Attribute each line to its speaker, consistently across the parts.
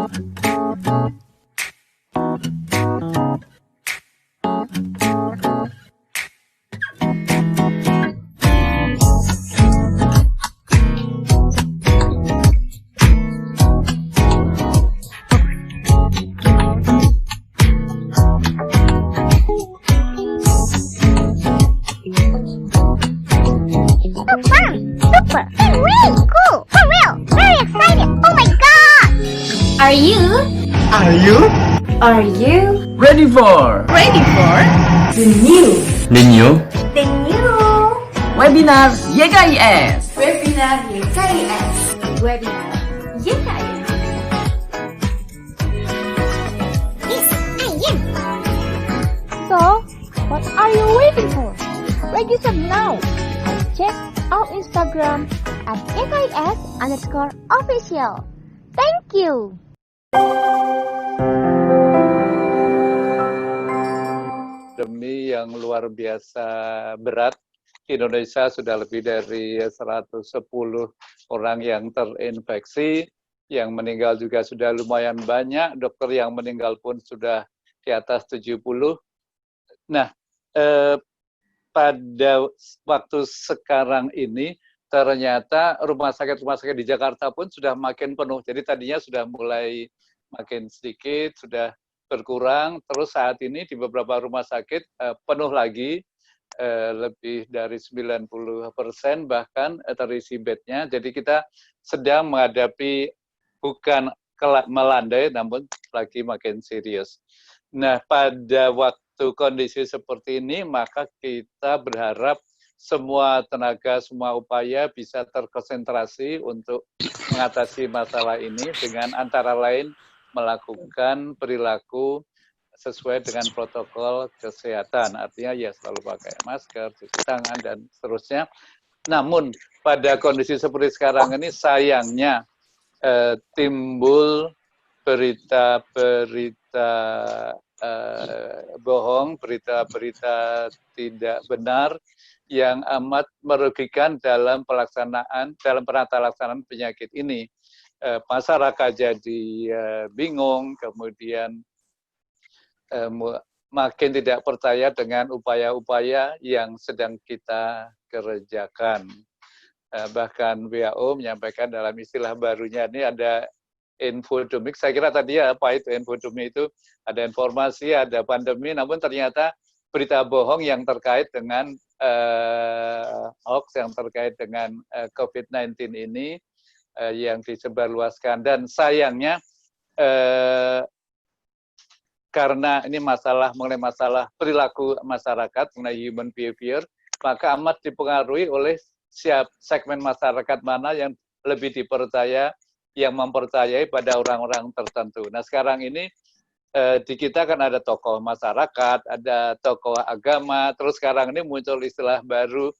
Speaker 1: Super! Really cool! For real! Very excited! Oh my god!
Speaker 2: Are you?
Speaker 3: Are you
Speaker 2: Are you
Speaker 3: ready for
Speaker 2: the new
Speaker 3: the new
Speaker 2: the new
Speaker 3: webinar YKIS?
Speaker 2: webinar YKIS? Webinar YKIS.
Speaker 1: Yes, I am!
Speaker 4: So, what are you waiting for? Register now and check our Instagram at YKIS_official. Thank you!
Speaker 5: Pandemi yang luar biasa berat. Indonesia sudah lebih dari 110 orang yang terinfeksi, yang meninggal juga sudah lumayan banyak, dokter yang meninggal pun sudah di atas 70. Nah, pada waktu sekarang ini ternyata rumah sakit di Jakarta pun sudah makin penuh. Jadi tadinya sudah mulai makin sedikit, sudah berkurang, terus saat ini di beberapa rumah sakit penuh lagi, lebih dari 90% bahkan terisi bednya. Jadi kita sedang menghadapi bukan melandai, namun lagi makin serius. Nah, pada waktu kondisi seperti ini, maka kita berharap semua tenaga, semua upaya bisa terkonsentrasi untuk mengatasi masalah ini dengan antara lain melakukan perilaku sesuai dengan protokol kesehatan. Artinya ya selalu pakai masker, cuci tangan, dan seterusnya. Namun pada kondisi seperti sekarang ini sayangnya timbul berita-berita bohong, berita-berita tidak benar yang amat merugikan dalam penata laksanaan penyakit ini. Masyarakat jadi bingung, kemudian makin tidak percaya dengan upaya-upaya yang sedang kita kerjakan. Bahkan WHO menyampaikan dalam istilah barunya ini ada infodemik. Saya kira tadi apa itu infodemik itu, ada informasi, ada pandemi, namun ternyata berita bohong yang terkait dengan hoax, yang terkait dengan COVID-19 ini yang disebarluaskan. Dan sayangnya karena ini mengenai masalah perilaku masyarakat, mengenai human behavior, maka amat dipengaruhi oleh segmen masyarakat mana yang lebih dipercaya, yang mempercayai pada orang-orang tertentu. Nah, sekarang ini di kita kan ada tokoh masyarakat, ada tokoh agama, terus sekarang ini muncul istilah baru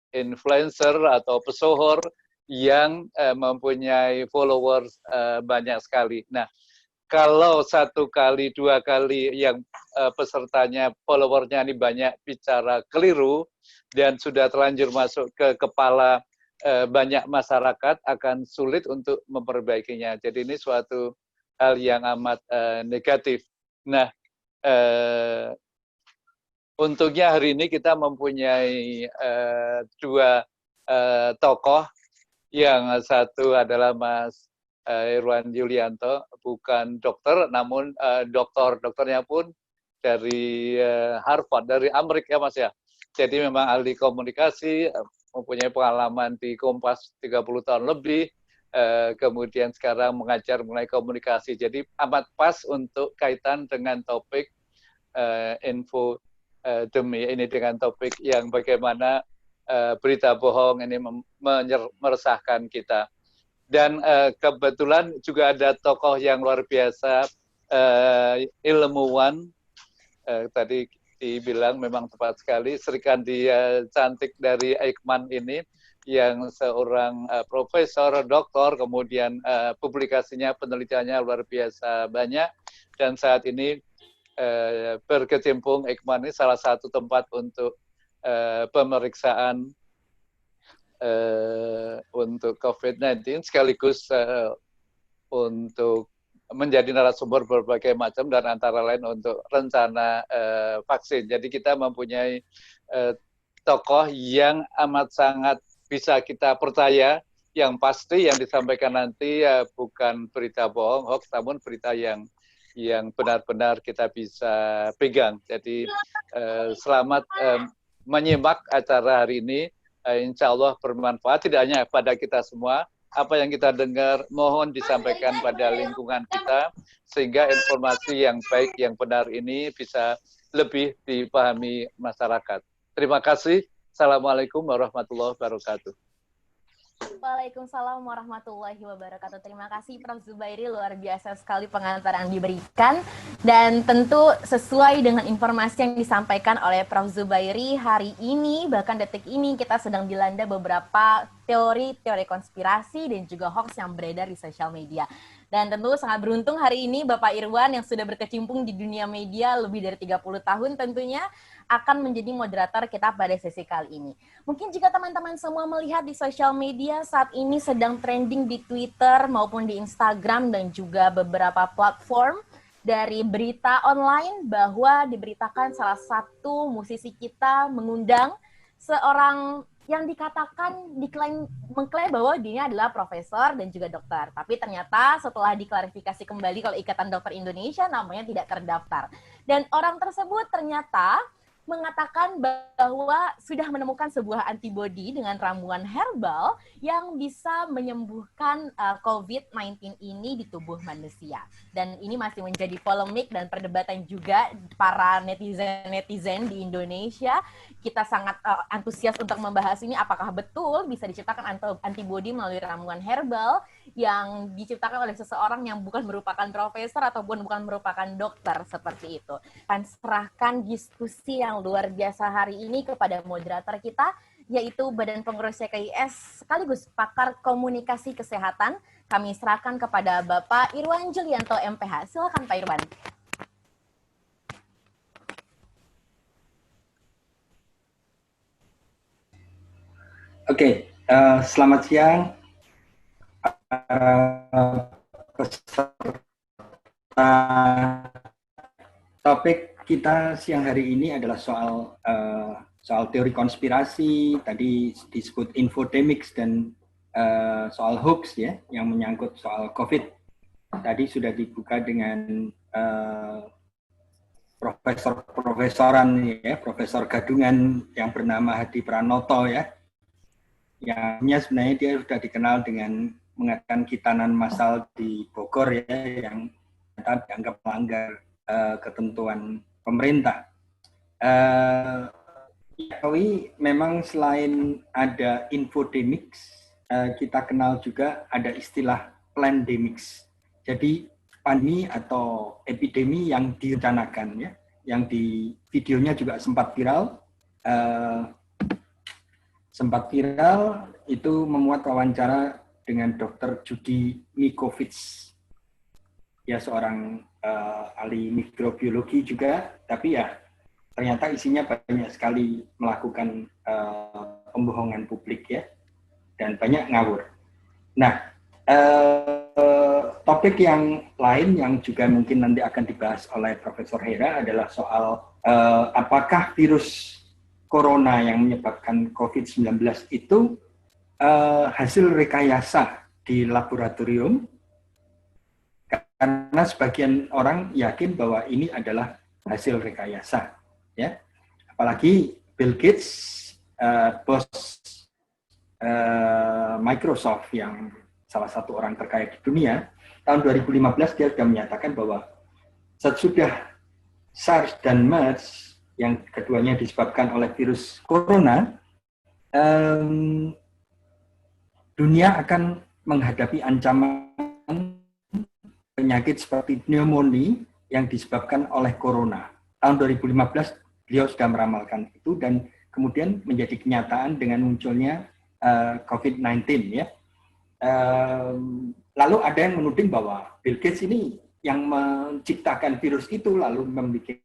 Speaker 5: influencer atau pesohor yang mempunyai followers banyak sekali. Nah, kalau 1 kali, 2 kali yang pesertanya, followernya ini banyak bicara keliru dan sudah terlanjur masuk ke kepala banyak masyarakat, akan sulit untuk memperbaikinya. Jadi ini suatu hal yang amat negatif. Nah, untungnya hari ini kita mempunyai 2 tokoh. Yang satu adalah Mas Irwan Yulianto, bukan dokter, namun dokternya pun dari Harvard, dari Amerika, Mas ya. Jadi memang ahli komunikasi, mempunyai pengalaman di Kompas 30 tahun lebih, kemudian sekarang mengajar mengenai komunikasi. Jadi amat pas untuk kaitan dengan topik infodemi ini, dengan topik yang bagaimana berita bohong ini meresahkan kita. Dan kebetulan juga ada tokoh yang luar biasa, ilmuwan, tadi dibilang memang tepat sekali, Sri Kandi cantik dari Eijkman ini, yang seorang profesor, doktor, kemudian publikasinya, penelitiannya luar biasa banyak, dan saat ini berkecimpung Eijkman ini salah satu tempat untuk pemeriksaan untuk COVID-19 sekaligus untuk menjadi narasumber berbagai macam dan antara lain untuk rencana vaksin. Jadi kita mempunyai tokoh yang amat sangat bisa kita percaya, yang pasti yang disampaikan nanti bukan berita bohong, hoax, namun berita yang benar-benar kita bisa pegang. Jadi selamat menyimak acara hari ini. Insya Allah bermanfaat tidak hanya pada kita semua. Apa yang kita dengar mohon disampaikan pada lingkungan kita sehingga informasi yang baik, yang benar ini bisa lebih dipahami masyarakat. Terima kasih. Assalamualaikum warahmatullahi wabarakatuh.
Speaker 6: Waalaikumsalam warahmatullahi wabarakatuh. Terima kasih Prof. Zubairi, luar biasa sekali pengantar yang diberikan. Dan tentu sesuai dengan informasi yang disampaikan oleh Prof. Zubairi hari ini, bahkan detik ini kita sedang dilanda beberapa teori konspirasi dan juga hoax yang beredar di sosial media. Dan tentu sangat beruntung hari ini Bapak Irwan yang sudah berkecimpung di dunia media lebih dari 30 tahun tentunya akan menjadi moderator kita pada sesi kali ini. Mungkin jika teman-teman semua melihat di sosial media saat ini sedang trending di Twitter maupun di Instagram dan juga beberapa platform dari berita online bahwa diberitakan salah satu musisi kita mengundang seorang yang dikatakan mengklaim bahwa dirinya adalah profesor dan juga dokter. Tapi ternyata setelah diklarifikasi kembali kalau Ikatan Dokter Indonesia namanya tidak terdaftar. Dan orang tersebut ternyata mengatakan bahwa sudah menemukan sebuah antibodi dengan ramuan herbal yang bisa menyembuhkan COVID-19 ini di tubuh manusia. Dan ini masih menjadi polemik dan perdebatan juga para netizen di Indonesia. Kita sangat antusias untuk membahas ini, apakah betul bisa diciptakan antibodi melalui ramuan herbal yang diciptakan oleh seseorang yang bukan merupakan profesor ataupun bukan merupakan dokter seperti itu. Akan serahkan diskusi yang luar biasa hari ini kepada moderator kita, yaitu Badan Pengurus YKIS sekaligus pakar komunikasi kesehatan. Kami serahkan kepada Bapak Irwan Julianto MPH. Silakan Pak Irwan.
Speaker 7: Oke, selamat siang. Topik kita siang hari ini adalah soal teori konspirasi, tadi disebut infodemics dan soal hoax ya, yang menyangkut soal COVID. Tadi sudah dibuka dengan profesoran ya, Profesor Gadungan yang bernama Hadi Pranoto ya. Yang sebenarnya dia sudah dikenal dengan mengadakan khitanan massal di Bogor ya, yang dianggap melanggar ketentuan pemerintah. Tapi memang selain ada infodemics, kita kenal juga ada istilah plandemics. Jadi pandemi atau epidemi yang direncanakan ya, yang di videonya juga sempat viral. Itu memuat wawancara dengan Dr. Judy Mikovits. Ya, seorang ahli mikrobiologi juga, tapi ya ternyata isinya banyak sekali melakukan pembohongan publik ya, dan banyak ngawur. Nah, topik yang lain yang juga mungkin nanti akan dibahas oleh Profesor Hera adalah soal apakah virus Corona yang menyebabkan COVID-19 itu hasil rekayasa di laboratorium, karena sebagian orang yakin bahwa ini adalah hasil rekayasa, ya. Apalagi Bill Gates, bos Microsoft yang salah satu orang terkaya di dunia, tahun 2015 dia sudah menyatakan bahwa sesudah SARS dan MERS yang keduanya disebabkan oleh virus corona, dunia akan menghadapi ancaman penyakit seperti pneumonia yang disebabkan oleh corona. Tahun 2015 beliau sudah meramalkan itu dan kemudian menjadi kenyataan dengan munculnya COVID-19 ya. Lalu ada yang menuding bahwa Bill Gates ini yang menciptakan virus itu lalu membuat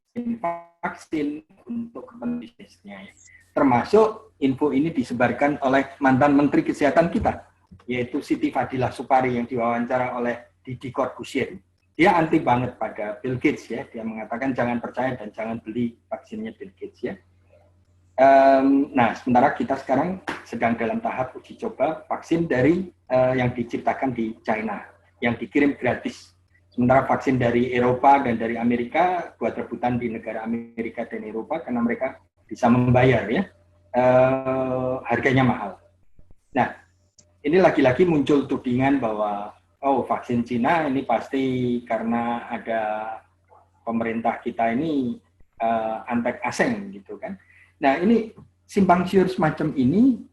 Speaker 7: vaksin untuk bisnisnya. Termasuk info ini disebarkan oleh mantan Menteri Kesehatan kita, yaitu Siti Fadilah Supari yang diwawancara oleh Didi Corbusier. dia anti banget pada Bill Gates ya. Dia mengatakan jangan percaya dan jangan beli vaksinnya Bill Gates ya. Nah, sementara kita sekarang sedang dalam tahap uji coba vaksin dari yang diciptakan di China, yang dikirim gratis. Sementara vaksin dari Eropa dan dari Amerika buat rebutan di negara Amerika dan Eropa karena mereka bisa membayar ya, harganya mahal. Nah, ini lagi-lagi muncul tudingan bahwa vaksin Cina ini pasti karena ada pemerintah kita ini antek asing gitu kan. Nah, ini simpang siur semacam ini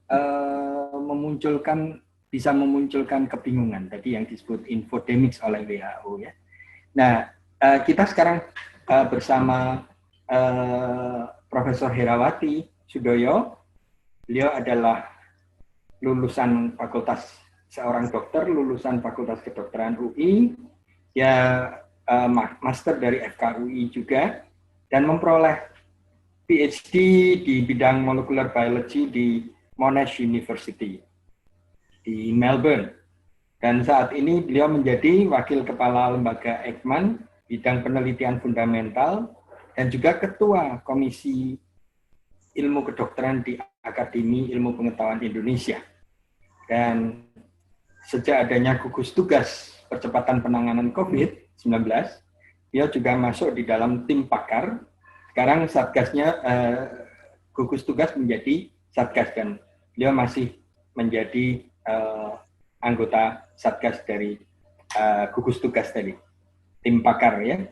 Speaker 7: bisa memunculkan kebingungan tadi yang disebut infodemics oleh WHO ya. Nah, kita sekarang bersama Profesor Herawati Sudoyo. Beliau adalah lulusan seorang dokter lulusan Fakultas Kedokteran UI, ya master dari FKUI juga, dan memperoleh PhD di bidang Molecular Biology di Monash University di Melbourne. Dan saat ini beliau menjadi Wakil Kepala Lembaga Eijkman bidang penelitian fundamental dan juga Ketua Komisi Ilmu Kedokteran di Akademi Ilmu Pengetahuan Indonesia. Dan sejak adanya gugus tugas percepatan penanganan COVID-19, beliau juga masuk di dalam tim pakar. Sekarang satgasnya gugus tugas menjadi satgas dan beliau masih menjadi anggota satgas dari gugus tugas tadi, tim pakar ya.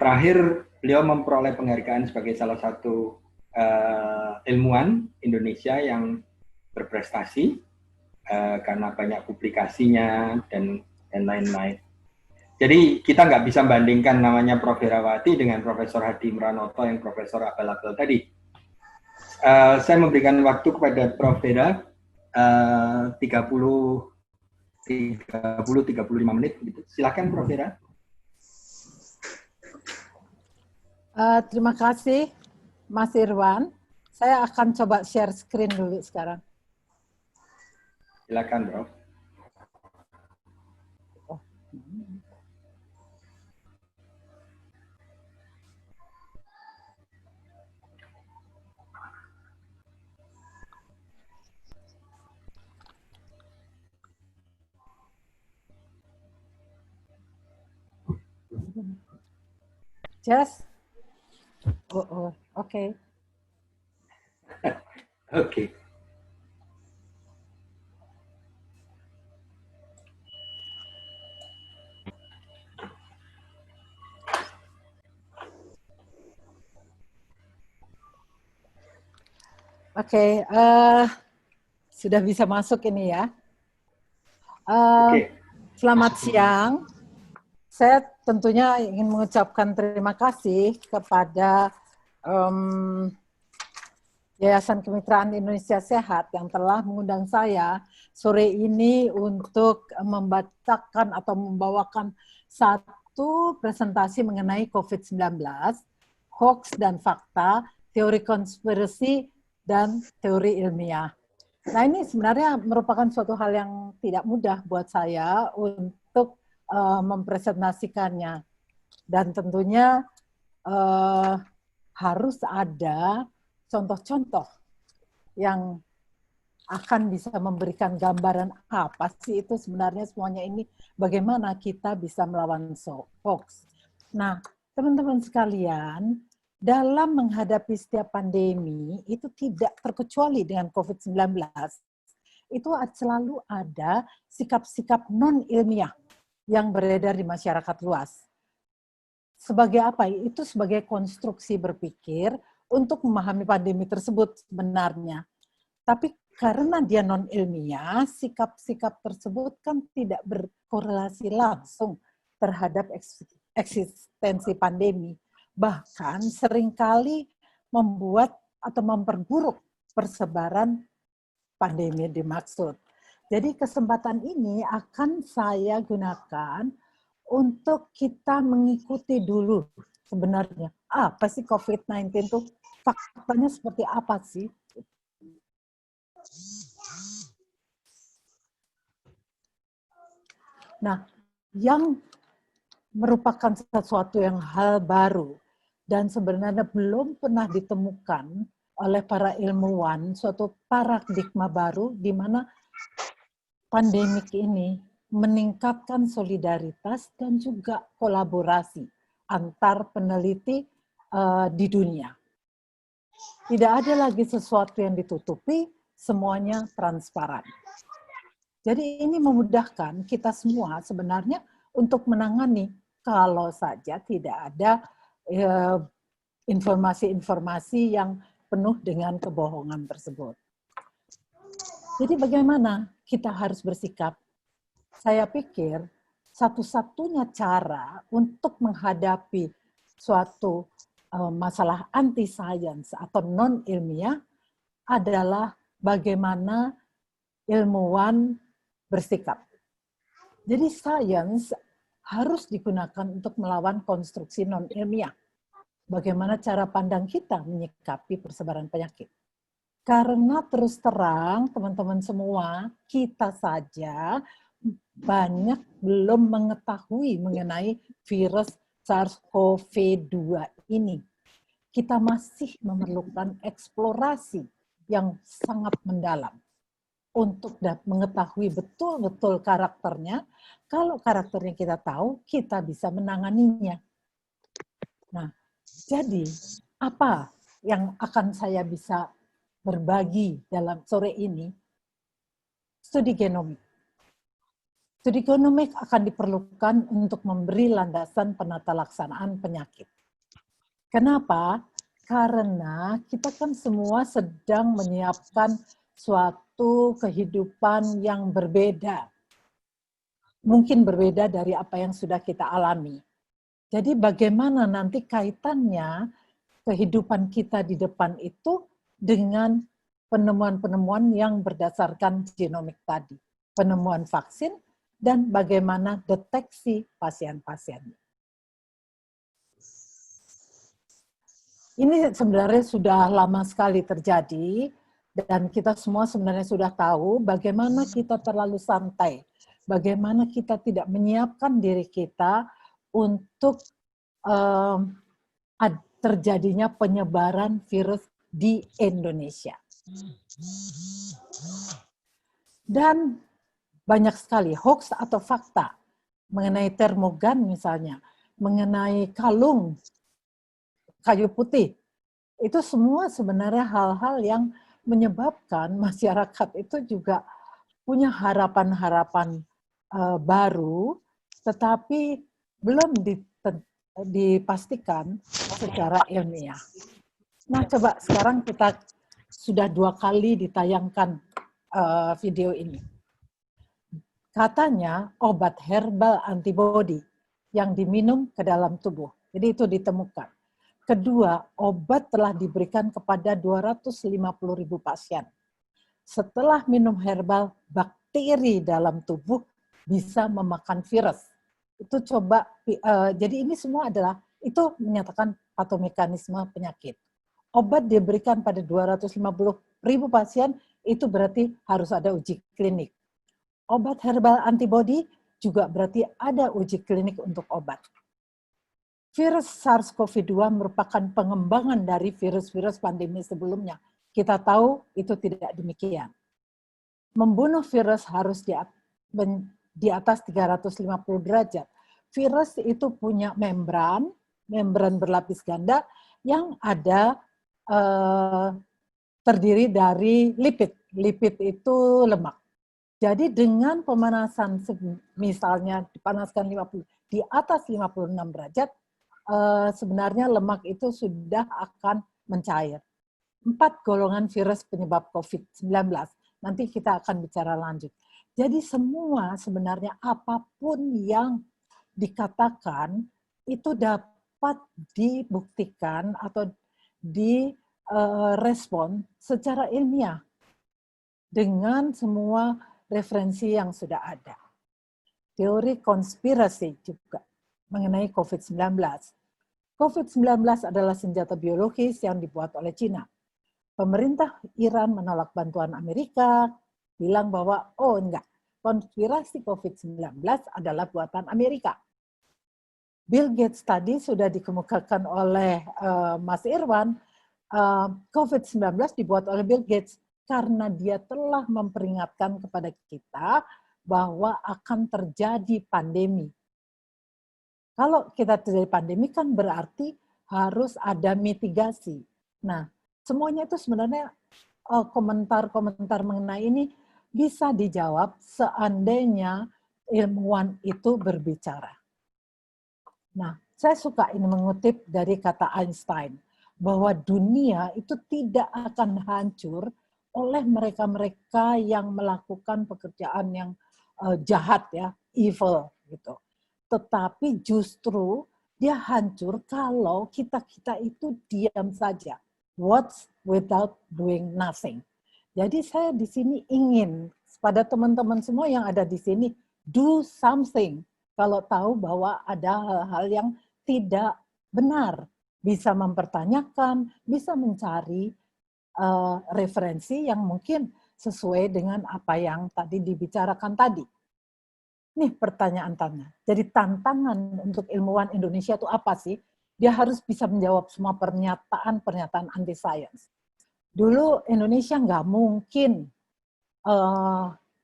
Speaker 7: Terakhir beliau memperoleh penghargaan sebagai salah satu ilmuwan Indonesia yang berprestasi karena banyak publikasinya dan lain-lain. Jadi kita nggak bisa bandingkan namanya Prof. Herawati dengan Profesor Hadi Muranoto yang Profesor abal-abal tadi. Saya memberikan waktu kepada Prof. Hera 35 menit. Gitu. Silakan Prof. Hera.
Speaker 8: Terima kasih Mas Irwan. Saya akan coba share screen dulu sekarang.
Speaker 7: Silakan Prof.
Speaker 8: Just? Okay.
Speaker 7: Oke.
Speaker 8: Oke, sudah bisa masuk ini ya. Selamat siang. Saya tentunya ingin mengucapkan terima kasih kepada Yayasan Kemitraan Indonesia Sehat yang telah mengundang saya sore ini untuk membacakan atau membawakan satu presentasi mengenai COVID-19, hoax dan fakta, teori konspirasi, dan teori ilmiah. Nah, ini sebenarnya merupakan suatu hal yang tidak mudah buat saya untuk mempresentasikannya. Dan tentunya harus ada contoh-contoh yang akan bisa memberikan gambaran apa sih itu sebenarnya semuanya ini, bagaimana kita bisa melawan hoax. Nah, teman-teman sekalian, dalam menghadapi setiap pandemi, itu tidak terkecuali dengan COVID-19, itu selalu ada sikap-sikap non-ilmiah yang beredar di masyarakat luas. Sebagai apa? Itu sebagai konstruksi berpikir untuk memahami pandemi tersebut sebenarnya. Tapi karena dia non-ilmiah, sikap-sikap tersebut kan tidak berkorelasi langsung terhadap eksistensi pandemi. Bahkan seringkali membuat atau memperburuk persebaran pandemi dimaksud. Jadi kesempatan ini akan saya gunakan untuk kita mengikuti dulu sebenarnya apa sih COVID-19 itu, faktanya seperti apa sih? Nah, yang merupakan sesuatu yang hal baru dan sebenarnya belum pernah ditemukan oleh para ilmuwan suatu paradigma baru di mana pandemik ini meningkatkan solidaritas dan juga kolaborasi antar peneliti di dunia. Tidak ada lagi sesuatu yang ditutupi, semuanya transparan. Jadi ini memudahkan kita semua sebenarnya untuk menangani kalau saja tidak ada informasi-informasi yang penuh dengan kebohongan tersebut. Jadi bagaimana kita harus bersikap? Saya pikir satu-satunya cara untuk menghadapi suatu masalah anti-science atau non-ilmiah adalah bagaimana ilmuwan bersikap. Jadi sains harus digunakan untuk melawan konstruksi non-ilmiah. Bagaimana cara pandang kita menyikapi persebaran penyakit. Karena terus terang, teman-teman semua, kita saja banyak belum mengetahui mengenai virus SARS-CoV-2 ini. Kita masih memerlukan eksplorasi yang sangat mendalam untuk mengetahui betul-betul karakternya. Kalau karakternya kita tahu, kita bisa menanganinya. Nah, jadi apa yang akan saya bisa berbagi dalam sore ini? Studi genomik. Studi genomik akan diperlukan untuk memberi landasan penata laksanaan penyakit. Kenapa? Karena kita kan semua sedang menyiapkan suatu kehidupan yang berbeda. Mungkin berbeda dari apa yang sudah kita alami. Jadi bagaimana nanti kaitannya kehidupan kita di depan itu dengan penemuan-penemuan yang berdasarkan genomik tadi. Penemuan vaksin dan bagaimana deteksi pasien-pasiennya. Ini sebenarnya sudah lama sekali terjadi dan kita semua sebenarnya sudah tahu bagaimana kita terlalu santai, bagaimana kita tidak menyiapkan diri kita untuk terjadinya penyebaran virus di Indonesia. Dan banyak sekali hoax atau fakta mengenai termogan misalnya, mengenai kalung kayu putih. Itu semua sebenarnya hal-hal yang menyebabkan masyarakat itu juga punya harapan-harapan baru, tetapi belum dipastikan secara ilmiah. Nah, coba sekarang kita sudah 2 kali ditayangkan video ini. Katanya obat herbal antibody yang diminum ke dalam tubuh. Jadi itu ditemukan. Kedua, obat telah diberikan kepada 250.000 pasien. Setelah minum herbal, bakteri dalam tubuh bisa memakan virus. Itu coba, jadi ini semua adalah, itu menyatakan patomekanisme penyakit. Obat diberikan pada 250.000 pasien, itu berarti harus ada uji klinik. Obat herbal antibody juga berarti ada uji klinik untuk obat. Virus SARS-CoV-2 merupakan pengembangan dari virus-virus pandemi sebelumnya. Kita tahu itu tidak demikian. Membunuh virus harus di atas 350 derajat. Virus itu punya membran berlapis ganda yang ada terdiri dari lipid. Lipid itu lemak. Jadi dengan pemanasan, misalnya dipanaskan di atas 56 derajat, sebenarnya lemak itu sudah akan mencair. 4 golongan virus penyebab COVID-19. Nanti kita akan bicara lanjut. Jadi semua sebenarnya apapun yang dikatakan itu dapat dibuktikan atau direspon secara ilmiah dengan semua referensi yang sudah ada. Teori konspirasi juga mengenai COVID-19. COVID-19 adalah senjata biologis yang dibuat oleh Cina. Pemerintah Iran menolak bantuan Amerika, bilang bahwa, oh enggak, konspirasi COVID-19 adalah buatan Amerika. Bill Gates tadi sudah dikemukakan oleh Mas Irwan, COVID-19 dibuat oleh Bill Gates karena dia telah memperingatkan kepada kita bahwa akan terjadi pandemi. Kalau kita terjadi pandemi kan berarti harus ada mitigasi. Nah, semuanya itu sebenarnya komentar-komentar mengenai ini bisa dijawab seandainya ilmuwan itu berbicara. Nah, saya suka ini mengutip dari kata Einstein, bahwa dunia itu tidak akan hancur oleh mereka-mereka yang melakukan pekerjaan yang jahat ya, evil gitu. Tetapi justru dia hancur kalau kita itu diam saja. What's without doing nothing. Jadi saya di sini ingin pada teman-teman semua yang ada di sini, do something. Kalau tahu bahwa ada hal-hal yang tidak benar, bisa mempertanyakan, bisa mencari referensi yang mungkin sesuai dengan apa yang tadi dibicarakan tadi. Nih pertanyaan tanya. Jadi tantangan untuk ilmuwan Indonesia itu apa sih? Dia harus bisa menjawab semua pernyataan anti sains. Dulu Indonesia nggak mungkin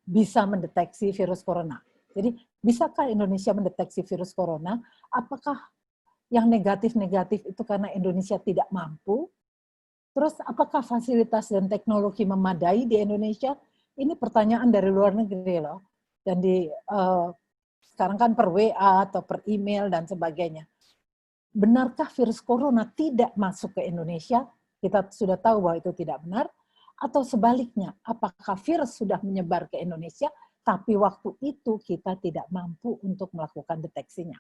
Speaker 8: bisa mendeteksi virus corona. Jadi bisakah Indonesia mendeteksi virus corona? Apakah yang negatif-negatif itu karena Indonesia tidak mampu? Terus apakah fasilitas dan teknologi memadai di Indonesia? Ini pertanyaan dari luar negeri loh. Dan sekarang kan per WA atau per email dan sebagainya. Benarkah virus corona tidak masuk ke Indonesia? Kita sudah tahu bahwa itu tidak benar. Atau sebaliknya, apakah virus sudah menyebar ke Indonesia, tapi waktu itu kita tidak mampu untuk melakukan deteksinya?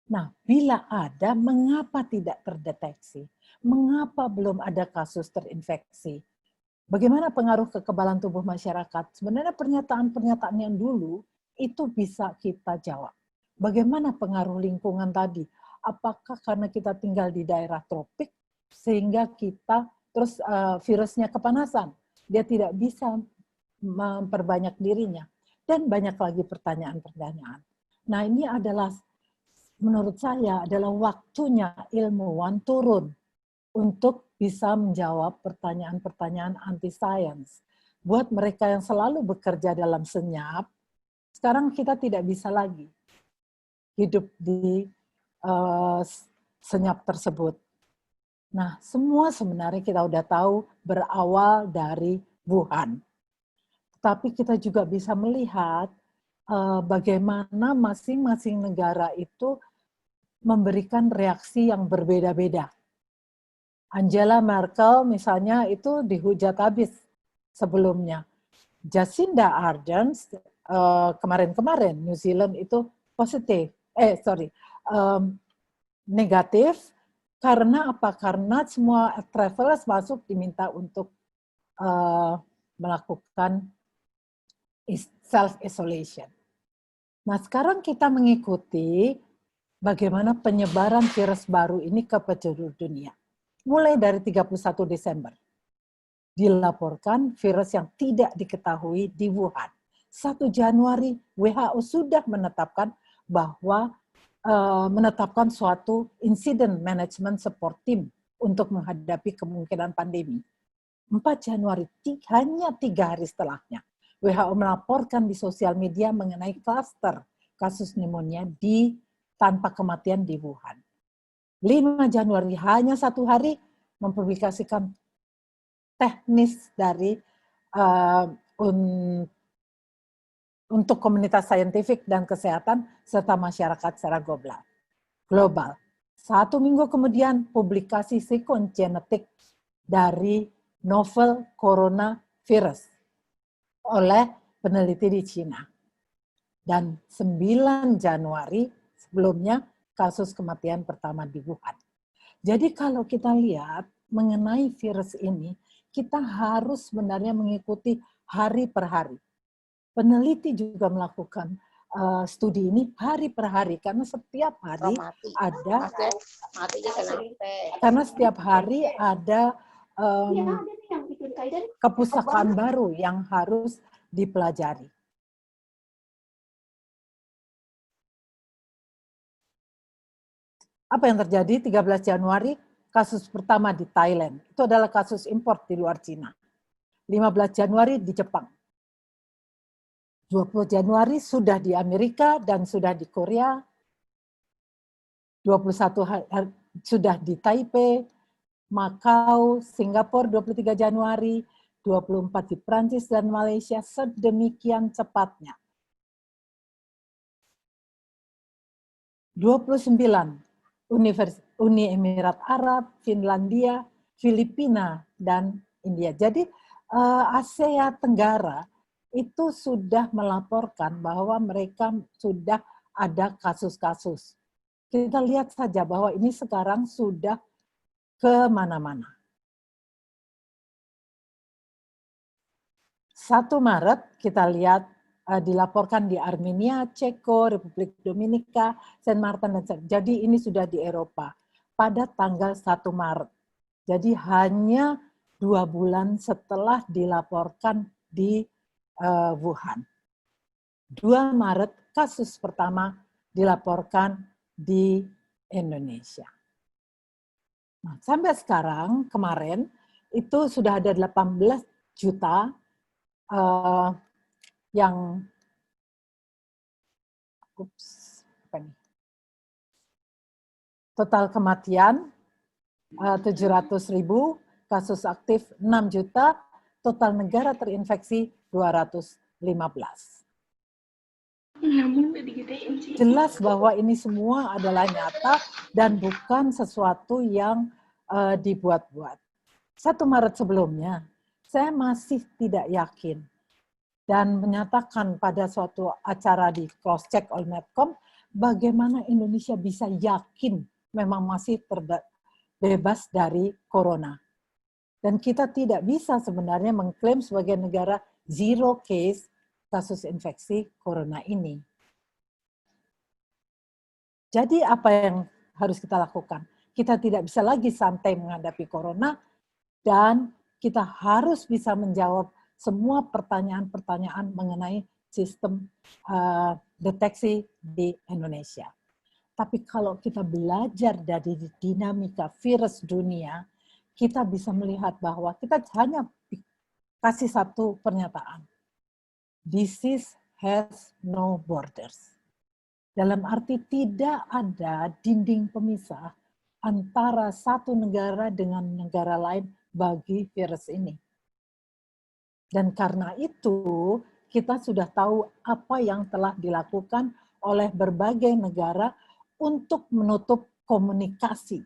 Speaker 8: Nah, bila ada, mengapa tidak terdeteksi? Mengapa belum ada kasus terinfeksi? Bagaimana pengaruh kekebalan tubuh masyarakat? Sebenarnya pernyataan-pernyataan yang dulu itu bisa kita jawab. Bagaimana pengaruh lingkungan tadi? Apakah karena kita tinggal di daerah tropik sehingga kita terus virusnya kepanasan, dia tidak bisa memperbanyak dirinya, dan banyak lagi pertanyaan-pertanyaan. Nah, ini adalah menurut saya adalah waktunya ilmuwan turun untuk bisa menjawab pertanyaan-pertanyaan anti sains. Buat mereka yang selalu bekerja dalam senyap, sekarang kita tidak bisa lagi hidup di senyap tersebut. Nah, semua sebenarnya kita udah tahu berawal dari Wuhan. Tapi kita juga bisa melihat bagaimana masing-masing negara itu memberikan reaksi yang berbeda-beda. Angela Merkel misalnya itu dihujat habis sebelumnya. Jacinda Ardern kemarin-kemarin New Zealand itu negatif. Karena apa? Karena semua travelers masuk diminta untuk melakukan self-isolation. Nah, sekarang kita mengikuti bagaimana penyebaran virus baru ini ke penjuru dunia. Mulai dari 31 Desember. Dilaporkan virus yang tidak diketahui di Wuhan. 1 Januari WHO sudah menetapkan bahwa menetapkan suatu incident management support team untuk menghadapi kemungkinan pandemi. 4 Januari, hanya 3 hari setelahnya, WHO melaporkan di sosial media mengenai klaster kasus pneumonia tanpa kematian di Wuhan. 5 Januari, hanya 1 hari, mempublikasikan teknis dari untuk komunitas saintifik dan kesehatan serta masyarakat secara global. 1 minggu kemudian, publikasi sekuen genetik dari novel coronavirus oleh peneliti di Cina. Dan 9 Januari sebelumnya kasus kematian pertama di Wuhan. Jadi kalau kita lihat mengenai virus ini, kita harus sebenarnya mengikuti hari per hari. Peneliti juga melakukan studi ini hari per hari karena setiap hari ada kepustakaan baru yang harus dipelajari. Apa yang terjadi 13 Januari? Kasus pertama di Thailand. Itu adalah kasus impor di luar Cina. 15 Januari di Jepang. 20 Januari sudah di Amerika dan sudah di Korea. 21 sudah di Taipei, Makau, Singapura 23 Januari, 24 di Prancis dan Malaysia, sedemikian cepatnya. 29 Uni Emirat Arab, Finlandia, Filipina, dan India. Jadi Asia Tenggara itu sudah melaporkan bahwa mereka sudah ada kasus-kasus. Kita lihat saja bahwa ini sekarang sudah kemana-mana. 1 Maret kita lihat dilaporkan di Armenia, Ceko, Republik Dominika, Saint Martin, dan jadi ini sudah di Eropa pada tanggal 1 Maret. Jadi hanya 2 bulan setelah dilaporkan di Wuhan. 2 Maret kasus pertama dilaporkan di Indonesia. Nah, sampai sekarang, kemarin, itu sudah ada 18 juta yang total kematian 700.000, kasus aktif 6 juta, total negara terinfeksi 215. Jelas bahwa ini semua adalah nyata dan bukan sesuatu yang dibuat-buat. 1 Maret sebelumnya, saya masih tidak yakin dan menyatakan pada suatu acara di cross-check oleh Medcom, bagaimana Indonesia bisa yakin memang masih bebas dari corona. Dan kita tidak bisa sebenarnya mengklaim sebagai negara zero case kasus infeksi corona ini. Jadi apa yang harus kita lakukan? Kita tidak bisa lagi santai menghadapi corona dan kita harus bisa menjawab semua pertanyaan-pertanyaan mengenai sistem deteksi di Indonesia. Tapi kalau kita belajar dari dinamika virus dunia, kita bisa melihat bahwa kita hanya kasih satu pernyataan. Disease has no borders. Dalam arti tidak ada dinding pemisah antara satu negara dengan negara lain bagi virus ini. Dan karena itu, kita sudah tahu apa yang telah dilakukan oleh berbagai negara untuk menutup komunikasi,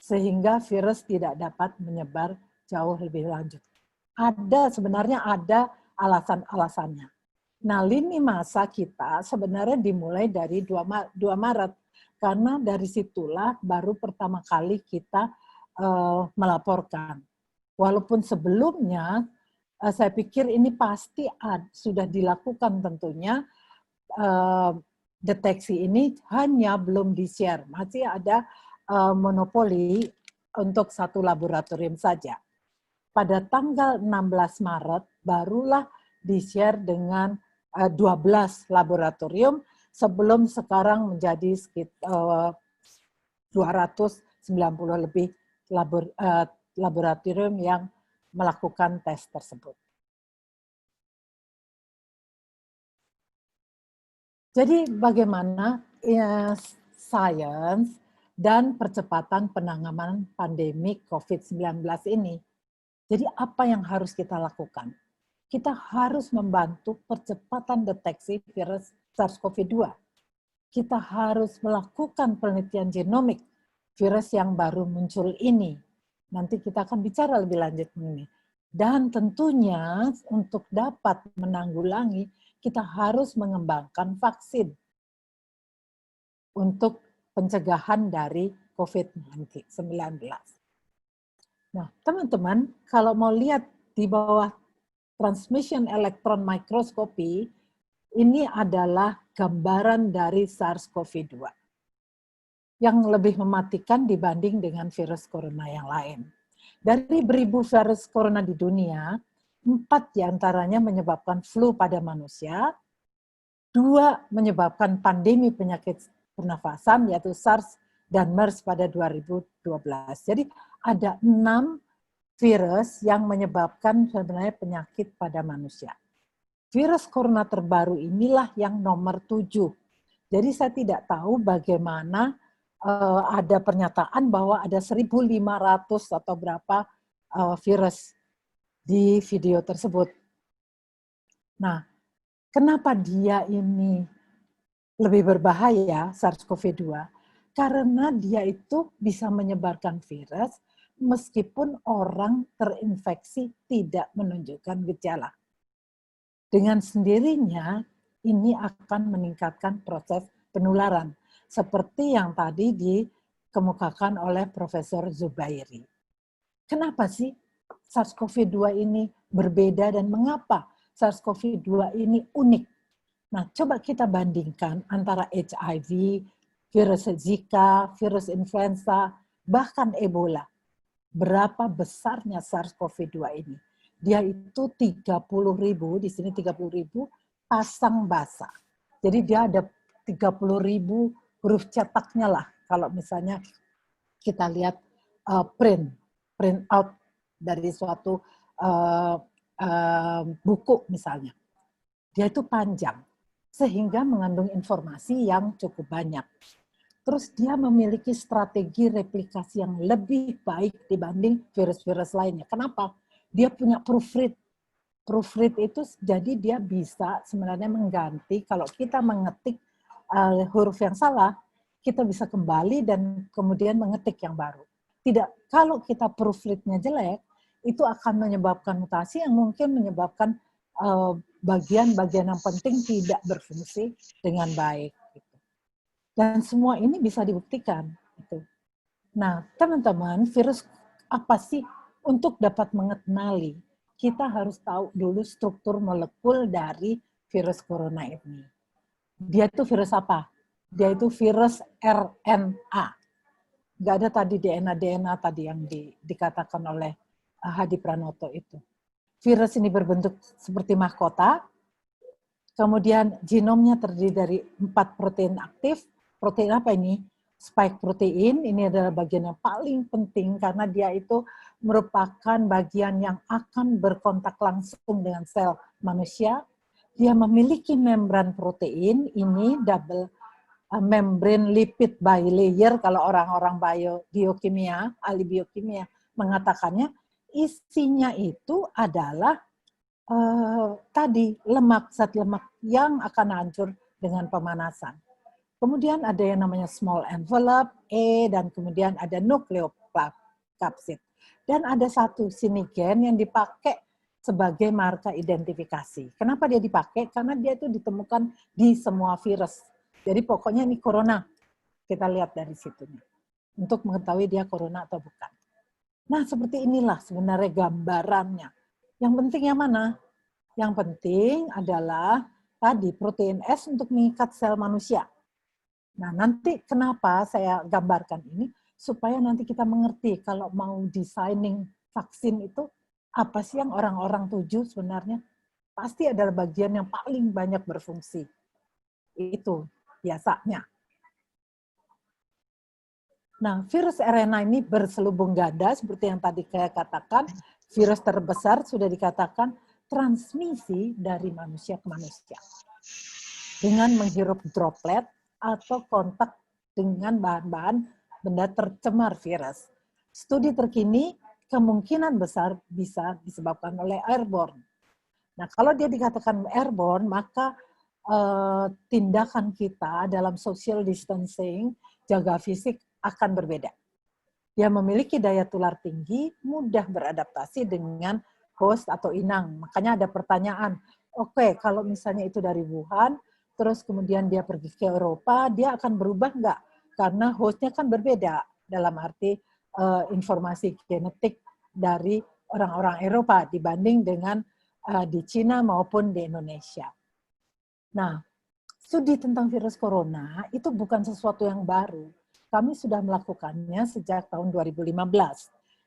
Speaker 8: sehingga virus tidak dapat menyebar jauh lebih lanjut. Sebenarnya ada alasan-alasannya. Nah, lini masa kita sebenarnya dimulai dari 2 Maret, karena dari situlah baru pertama kali kita melaporkan. Walaupun sebelumnya, saya pikir ini pasti sudah dilakukan tentunya, deteksi ini hanya belum di-share. Masih ada monopoli untuk satu laboratorium saja. Pada tanggal 16 Maret, barulah di-share dengan 12 laboratorium, sebelum sekarang menjadi sekitar 290 lebih laboratorium yang melakukan tes tersebut. Jadi bagaimana sains dan percepatan penanganan pandemi COVID-19 ini? Jadi apa yang harus kita lakukan? Kita harus membantu percepatan deteksi virus SARS-CoV-2. Kita harus melakukan penelitian genomik virus yang baru muncul ini. Nanti kita akan bicara lebih lanjut mengenai. Dan tentunya untuk dapat menanggulangi, kita harus mengembangkan vaksin untuk pencegahan dari COVID-19. Nah, teman-teman, kalau mau lihat di bawah transmission electron microscopy, ini adalah gambaran dari SARS-CoV-2 yang lebih mematikan dibanding dengan virus corona yang lain. Dari beribu virus corona di dunia, 4 diantaranya menyebabkan flu pada manusia, 2 menyebabkan pandemi penyakit pernafasan, yaitu SARS dan MERS pada 2012. Jadi ada 6 virus yang menyebabkan sebenarnya penyakit pada manusia. Virus corona terbaru inilah yang nomor 7. Jadi saya tidak tahu bagaimana ada pernyataan bahwa ada 1.500 atau berapa virus di video tersebut. Nah, kenapa dia ini lebih berbahaya, SARS-CoV-2? Karena dia itu bisa menyebarkan virus meskipun orang terinfeksi tidak menunjukkan gejala. Dengan sendirinya, ini akan meningkatkan proses penularan, seperti yang tadi dikemukakan oleh Profesor Zubairi. Kenapa sih SARS-CoV-2 ini berbeda dan mengapa SARS-CoV-2 ini unik? Nah, coba kita bandingkan antara HIV, virus Zika, virus influenza, bahkan Ebola. Berapa besarnya SARS-CoV-2 ini? Dia itu 30.000, di sini 30.000 pasang basa. Jadi dia ada 30.000 huruf cetaknya lah. Kalau misalnya kita lihat print out dari suatu buku misalnya. Dia itu panjang, sehingga mengandung informasi yang cukup banyak. Terus dia memiliki strategi replikasi yang lebih baik dibanding virus-virus lainnya. Kenapa? Dia punya proofread. Proofread itu jadi dia bisa sebenarnya mengganti, kalau kita mengetik huruf yang salah, kita bisa kembali dan kemudian mengetik yang baru. Tidak, kalau kita proofread-nya jelek, itu akan menyebabkan mutasi yang mungkin menyebabkan bagian-bagian yang penting tidak berfungsi dengan baik. Dan semua ini bisa dibuktikan. Nah, teman-teman, virus apa sih? Untuk dapat mengenali, kita harus tahu dulu struktur molekul dari virus corona ini. Dia itu virus apa? Dia itu virus RNA. Nggak ada tadi DNA tadi yang dikatakan oleh Hadi Pranoto itu. Virus ini berbentuk seperti mahkota, kemudian genomnya terdiri dari 4 protein aktif. Protein apa ini? Spike protein, ini adalah bagian yang paling penting karena dia itu merupakan bagian yang akan berkontak langsung dengan sel manusia. Dia memiliki membran protein, ini double membrane lipid bilayer, kalau orang-orang biokimia, ahli biokimia mengatakannya, isinya itu adalah tadi lemak, zat lemak yang akan hancur dengan pemanasan. Kemudian ada yang namanya small envelope, dan kemudian ada nukleokapsid. Dan ada satu sinigen yang dipakai sebagai marka identifikasi. Kenapa dia dipakai? Karena dia itu ditemukan di semua virus. Jadi pokoknya ini corona. Kita lihat dari situnya. Untuk mengetahui dia corona atau bukan. Nah, seperti inilah sebenarnya gambarannya. Yang penting yang mana? Yang penting adalah tadi protein S untuk mengikat sel manusia. Nah, nanti kenapa saya gambarkan ini? Supaya nanti kita mengerti kalau mau designing vaksin itu, apa sih yang orang-orang tuju sebenarnya? Pasti adalah bagian yang paling banyak berfungsi. Itu biasanya. Nah, virus RNA ini berselubung ganda, seperti yang tadi saya katakan, virus terbesar sudah dikatakan transmisi dari manusia ke manusia. Dengan menghirup droplet, atau kontak dengan bahan-bahan benda tercemar virus. Studi terkini kemungkinan besar bisa disebabkan oleh airborne. Nah, kalau dia dikatakan airborne, maka tindakan kita dalam social distancing, jaga fisik akan berbeda. Dia memiliki daya tular tinggi, mudah beradaptasi dengan host atau inang. Makanya ada pertanyaan, oke, kalau misalnya itu dari Wuhan, terus kemudian dia pergi ke Eropa, dia akan berubah nggak? Karena hostnya kan berbeda, dalam arti informasi genetik dari orang-orang Eropa dibanding dengan di Cina maupun di Indonesia. Nah, studi tentang virus corona itu bukan sesuatu yang baru. Kami sudah melakukannya sejak tahun 2015.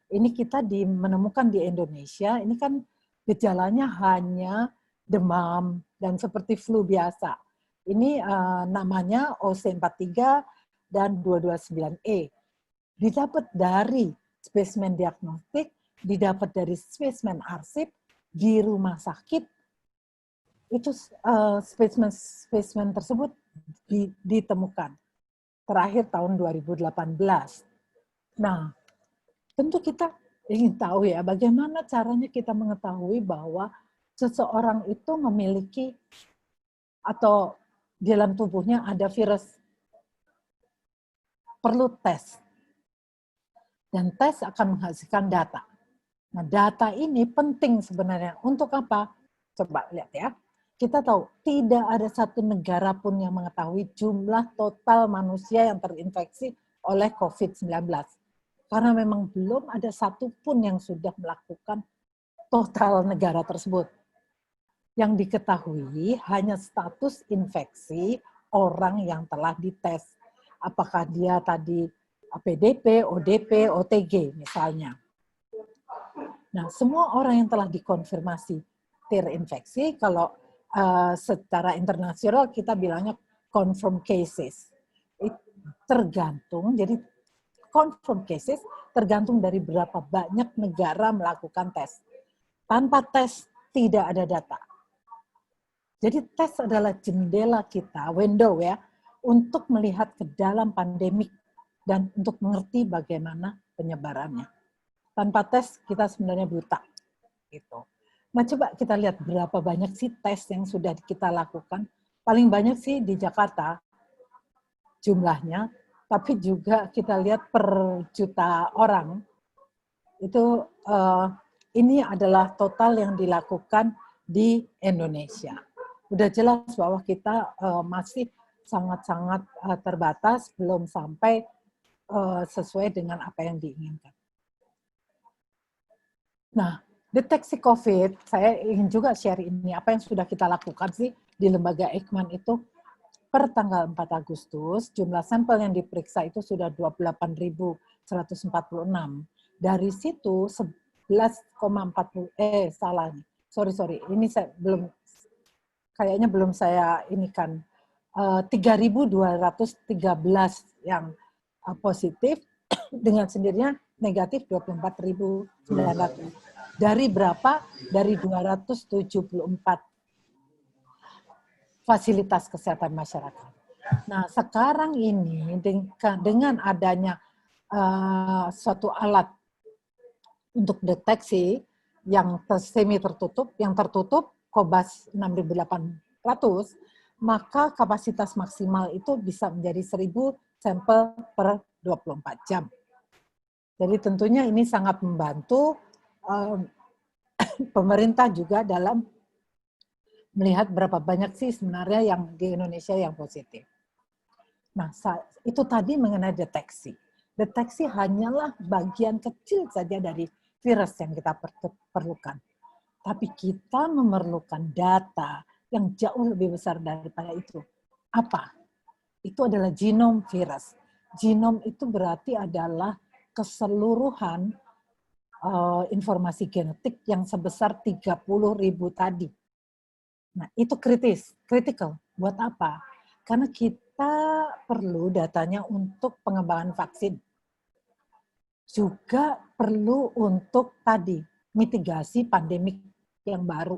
Speaker 8: Ini kita menemukan di Indonesia, ini kan gejalanya hanya demam dan seperti flu biasa. Ini namanya OC43, dan 229E. Didapat dari spesimen diagnostik, didapat dari spesimen arsip di rumah sakit. Itu spesimen tersebut ditemukan terakhir tahun 2018. Nah, tentu kita ingin tahu ya bagaimana caranya kita mengetahui bahwa seseorang itu memiliki atau di dalam tubuhnya ada virus. Perlu tes. Dan tes akan menghasilkan data. Nah, data ini penting sebenarnya. Untuk apa? Coba lihat ya. Kita tahu tidak ada satu negara pun yang mengetahui jumlah total manusia yang terinfeksi oleh COVID-19. Karena memang belum ada satupun yang sudah melakukan total negara tersebut. Yang diketahui hanya status infeksi orang yang telah dites. Apakah dia tadi PDP, ODP, OTG misalnya. Nah, semua orang yang telah dikonfirmasi terinfeksi, kalau secara internasional kita bilangnya confirmed cases. Tergantung, jadi confirmed cases tergantung dari berapa banyak negara melakukan tes. Tanpa tes tidak ada data. Jadi tes adalah jendela kita, window ya, untuk melihat ke dalam pandemik dan untuk mengerti bagaimana penyebarannya. Tanpa tes kita sebenarnya buta. Gitu. Nah, coba kita lihat berapa banyak sih tes yang sudah kita lakukan. Paling banyak sih di Jakarta jumlahnya, tapi juga kita lihat per juta orang. Itu ini adalah total yang dilakukan di Indonesia. Udah jelas bahwa kita masih sangat-sangat terbatas, belum sampai sesuai dengan apa yang diinginkan. Nah, deteksi COVID, saya ingin juga share ini, apa yang sudah kita lakukan sih di lembaga Eijkman itu. Per tanggal 4 Agustus, jumlah sampel yang diperiksa itu sudah 28.146. Dari situ 11,40, ini saya belum, kayaknya belum saya inikan, 3.213 yang positif, dengan sendirinya negatif 24.900. Dari berapa? Dari 274 fasilitas kesehatan masyarakat. Nah, sekarang ini dengan adanya suatu alat untuk deteksi yang semi tertutup, yang tertutup Cobas 6.800, maka kapasitas maksimal itu bisa menjadi 1.000 sampel per 24 jam. Jadi tentunya ini sangat membantu pemerintah juga dalam melihat berapa banyak sih sebenarnya yang di Indonesia yang positif. Nah, itu tadi mengenai deteksi. Deteksi hanyalah bagian kecil saja dari virus yang kita perlukan. Tapi kita memerlukan data yang jauh lebih besar daripada itu. Apa? Itu adalah genom virus. Genom itu berarti adalah keseluruhan informasi genetik yang sebesar 30.000 tadi. Nah, itu critical. Buat apa? Karena kita perlu datanya untuk pengembangan vaksin. Juga perlu untuk tadi, mitigasi pandemik yang baru.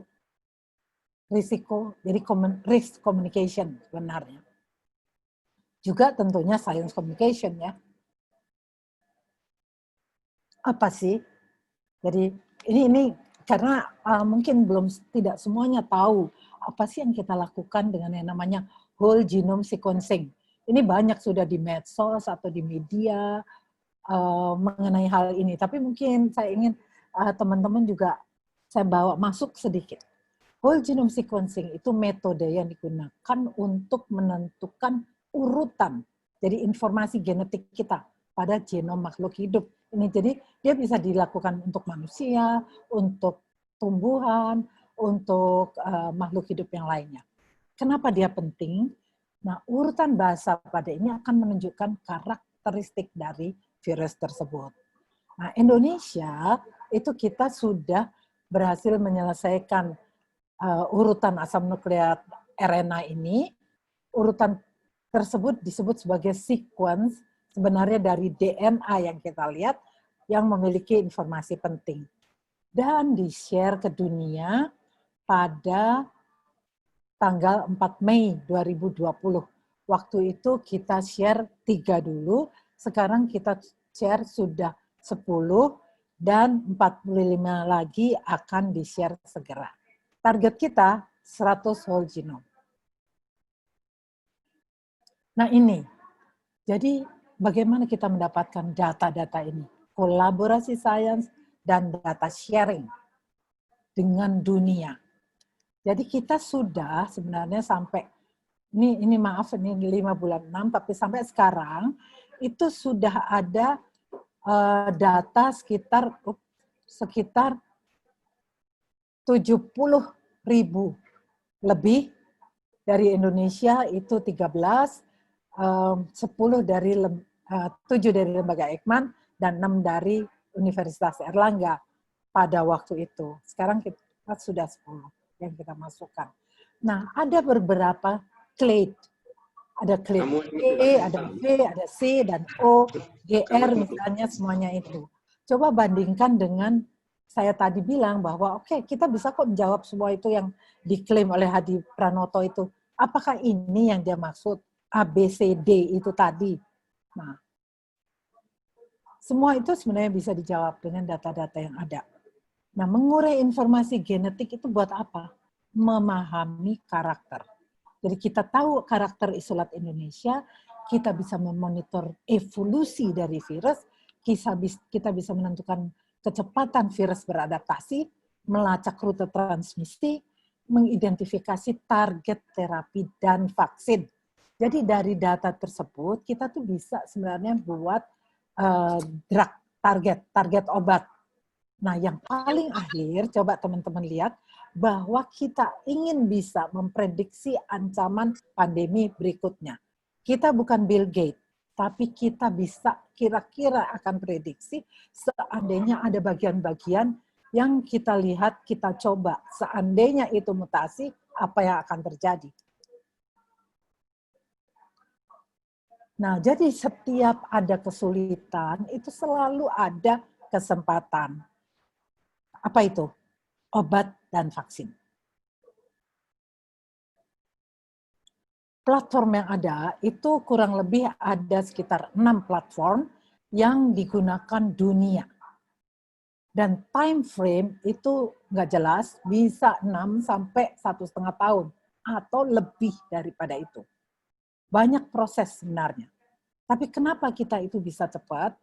Speaker 8: Risiko, jadi risk communication sebenarnya. Juga tentunya science communication ya. Apa sih? Jadi ini karena mungkin tidak semuanya tahu apa sih yang kita lakukan dengan yang namanya whole genome sequencing. Ini banyak sudah di medsos atau di media mengenai hal ini. Tapi mungkin saya ingin teman-teman juga saya bawa masuk sedikit. Whole genome sequencing itu metode yang digunakan untuk menentukan urutan. Jadi informasi genetik kita pada genom makhluk hidup. Ini jadi dia bisa dilakukan untuk manusia, untuk tumbuhan, untuk makhluk hidup yang lainnya. Kenapa dia penting? Nah, urutan bahasa pada ini akan menunjukkan karakteristik dari virus tersebut. Nah, Indonesia itu kita sudah berhasil menyelesaikan urutan asam nukleat RNA ini. Urutan tersebut disebut sebagai sequence sebenarnya dari DNA yang kita lihat yang memiliki informasi penting. Dan di-share ke dunia pada tanggal 4 Mei 2020. Waktu itu kita share 3 dulu, sekarang kita share sudah 10 dan 45 lagi akan di-share segera. Target kita 100 whole genome. Nah ini, jadi bagaimana kita mendapatkan data-data ini? Kolaborasi sains dan data sharing dengan dunia. Jadi kita sudah sebenarnya sampai, ini maaf ini 5 bulan 6, tapi sampai sekarang itu sudah ada data sekitar 70.000 lebih dari Indonesia itu 13, 7 dari lembaga Eijkman dan 6 dari Universitas Erlangga pada waktu itu. Sekarang kita sudah 10 yang kita masukkan. Nah, ada beberapa clade. Ada clade E, ada V, ada C, dan O, GR misalnya semuanya itu. Coba bandingkan dengan saya tadi bilang bahwa oke, kita bisa kok menjawab semua itu yang diklaim oleh Hadi Pranoto itu. Apakah ini yang dia maksud A, B, C, D itu tadi? Nah, semua itu sebenarnya bisa dijawab dengan data-data yang ada. Nah, mengurai informasi genetik itu buat apa? Memahami karakter. Jadi kita tahu karakter isolat Indonesia, kita bisa memonitor evolusi dari virus, kita bisa menentukan kecepatan virus beradaptasi, melacak rute transmisi, mengidentifikasi target terapi dan vaksin. Jadi dari data tersebut kita tuh bisa sebenarnya buat drug target obat. Nah, yang paling akhir coba teman-teman lihat bahwa kita ingin bisa memprediksi ancaman pandemi berikutnya. Kita bukan Bill Gates, tapi kita bisa kira-kira akan prediksi seandainya ada bagian-bagian yang kita lihat, kita coba. Seandainya itu mutasi, apa yang akan terjadi? Nah, jadi setiap ada kesulitan, itu selalu ada kesempatan. Apa itu? Obat dan vaksin. Platform yang ada, itu kurang lebih ada sekitar 6 platform yang digunakan dunia. Dan time frame itu nggak jelas, bisa 6 sampai 1,5 tahun, atau lebih daripada itu. Banyak proses sebenarnya. Tapi kenapa kita itu bisa cepat?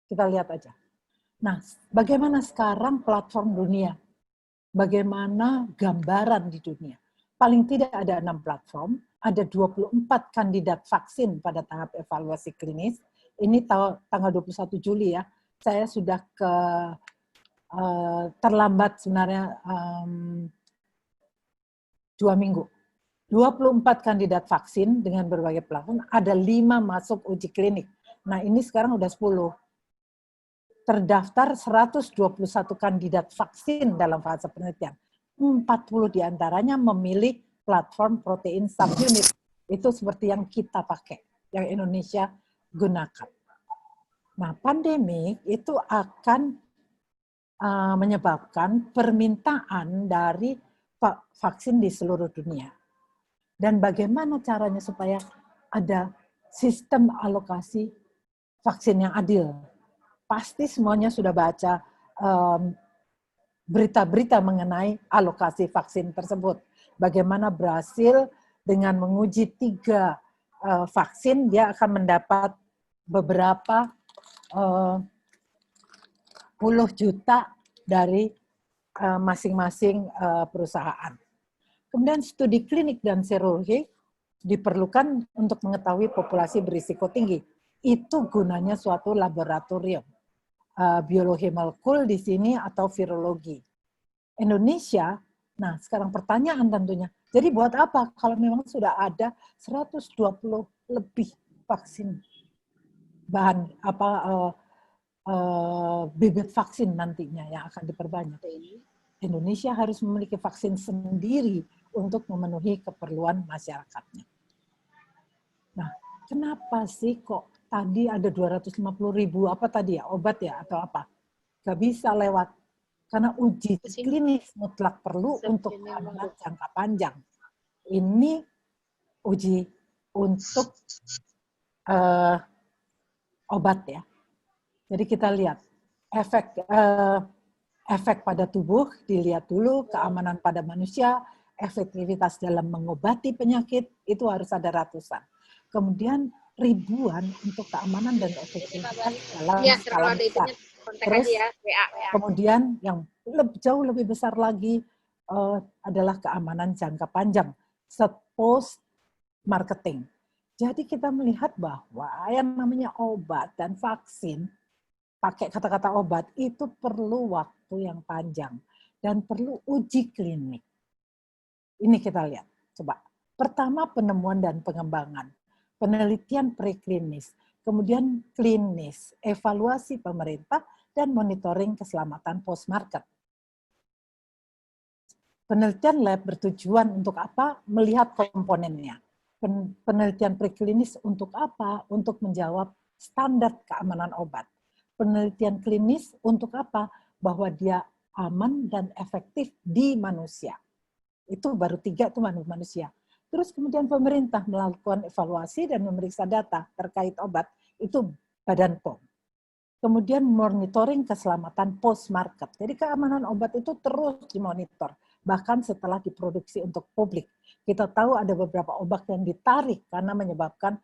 Speaker 8: Kita lihat aja. Nah, bagaimana sekarang platform dunia? Bagaimana gambaran di dunia? Paling tidak ada 6 platform, ada 24 kandidat vaksin pada tahap evaluasi klinis. Ini tanggal 21 Juli ya. Saya sudah terlambat sebenarnya 2 minggu. 24 kandidat vaksin dengan berbagai platform, ada 5 masuk uji klinik. Nah, ini sekarang udah 10. Terdaftar 121 kandidat vaksin dalam fase penelitian. 40 diantaranya memilih platform protein subunit. Itu seperti yang kita pakai, yang Indonesia gunakan. Nah, pandemi itu akan menyebabkan permintaan dari vaksin di seluruh dunia. Dan bagaimana caranya supaya ada sistem alokasi vaksin yang adil? Pasti semuanya sudah baca berita-berita mengenai alokasi vaksin tersebut. Bagaimana Brasil dengan menguji 3 vaksin, dia akan mendapat beberapa puluh juta dari masing-masing perusahaan. Kemudian studi klinik dan serologi diperlukan untuk mengetahui populasi berisiko tinggi. Itu gunanya suatu laboratorium. Biologi molekul di sini atau virologi. Indonesia, nah sekarang pertanyaan tentunya, jadi buat apa kalau memang sudah ada 120 lebih vaksin bahan bibit vaksin nantinya yang akan diperbanyak. Indonesia harus memiliki vaksin sendiri untuk memenuhi keperluan masyarakatnya. Nah, kenapa sih kok tadi ada 250.000 apa tadi ya, obat ya atau apa? Gak bisa lewat. Karena uji klinis mutlak perlu untuk keamanan jangka panjang. Ini uji untuk obat ya. Jadi kita lihat efek pada tubuh, dilihat dulu, keamanan pada manusia, efektivitas dalam mengobati penyakit, itu harus ada ratusan. Kemudian ribuan untuk keamanan dan efektivitas dalam skala besar. Terus kemudian yang jauh lebih besar lagi adalah keamanan jangka panjang, post marketing. Jadi kita melihat bahwa yang namanya obat dan vaksin, pakai kata-kata obat, itu perlu waktu yang panjang dan perlu uji klinik. Ini kita lihat, coba. Pertama penemuan dan pengembangan, penelitian preklinis, kemudian klinis, evaluasi pemerintah, dan monitoring keselamatan post-market. Penelitian lab bertujuan untuk apa? Melihat komponennya. Penelitian preklinis untuk apa? Untuk menjawab standar keamanan obat. Penelitian klinis untuk apa? Bahwa dia aman dan efektif di manusia. Itu baru 3 itu manusia. Terus kemudian pemerintah melakukan evaluasi dan memeriksa data terkait obat, itu Badan POM. Kemudian monitoring keselamatan post-market. Jadi keamanan obat itu terus dimonitor, bahkan setelah diproduksi untuk publik. Kita tahu ada beberapa obat yang ditarik karena menyebabkan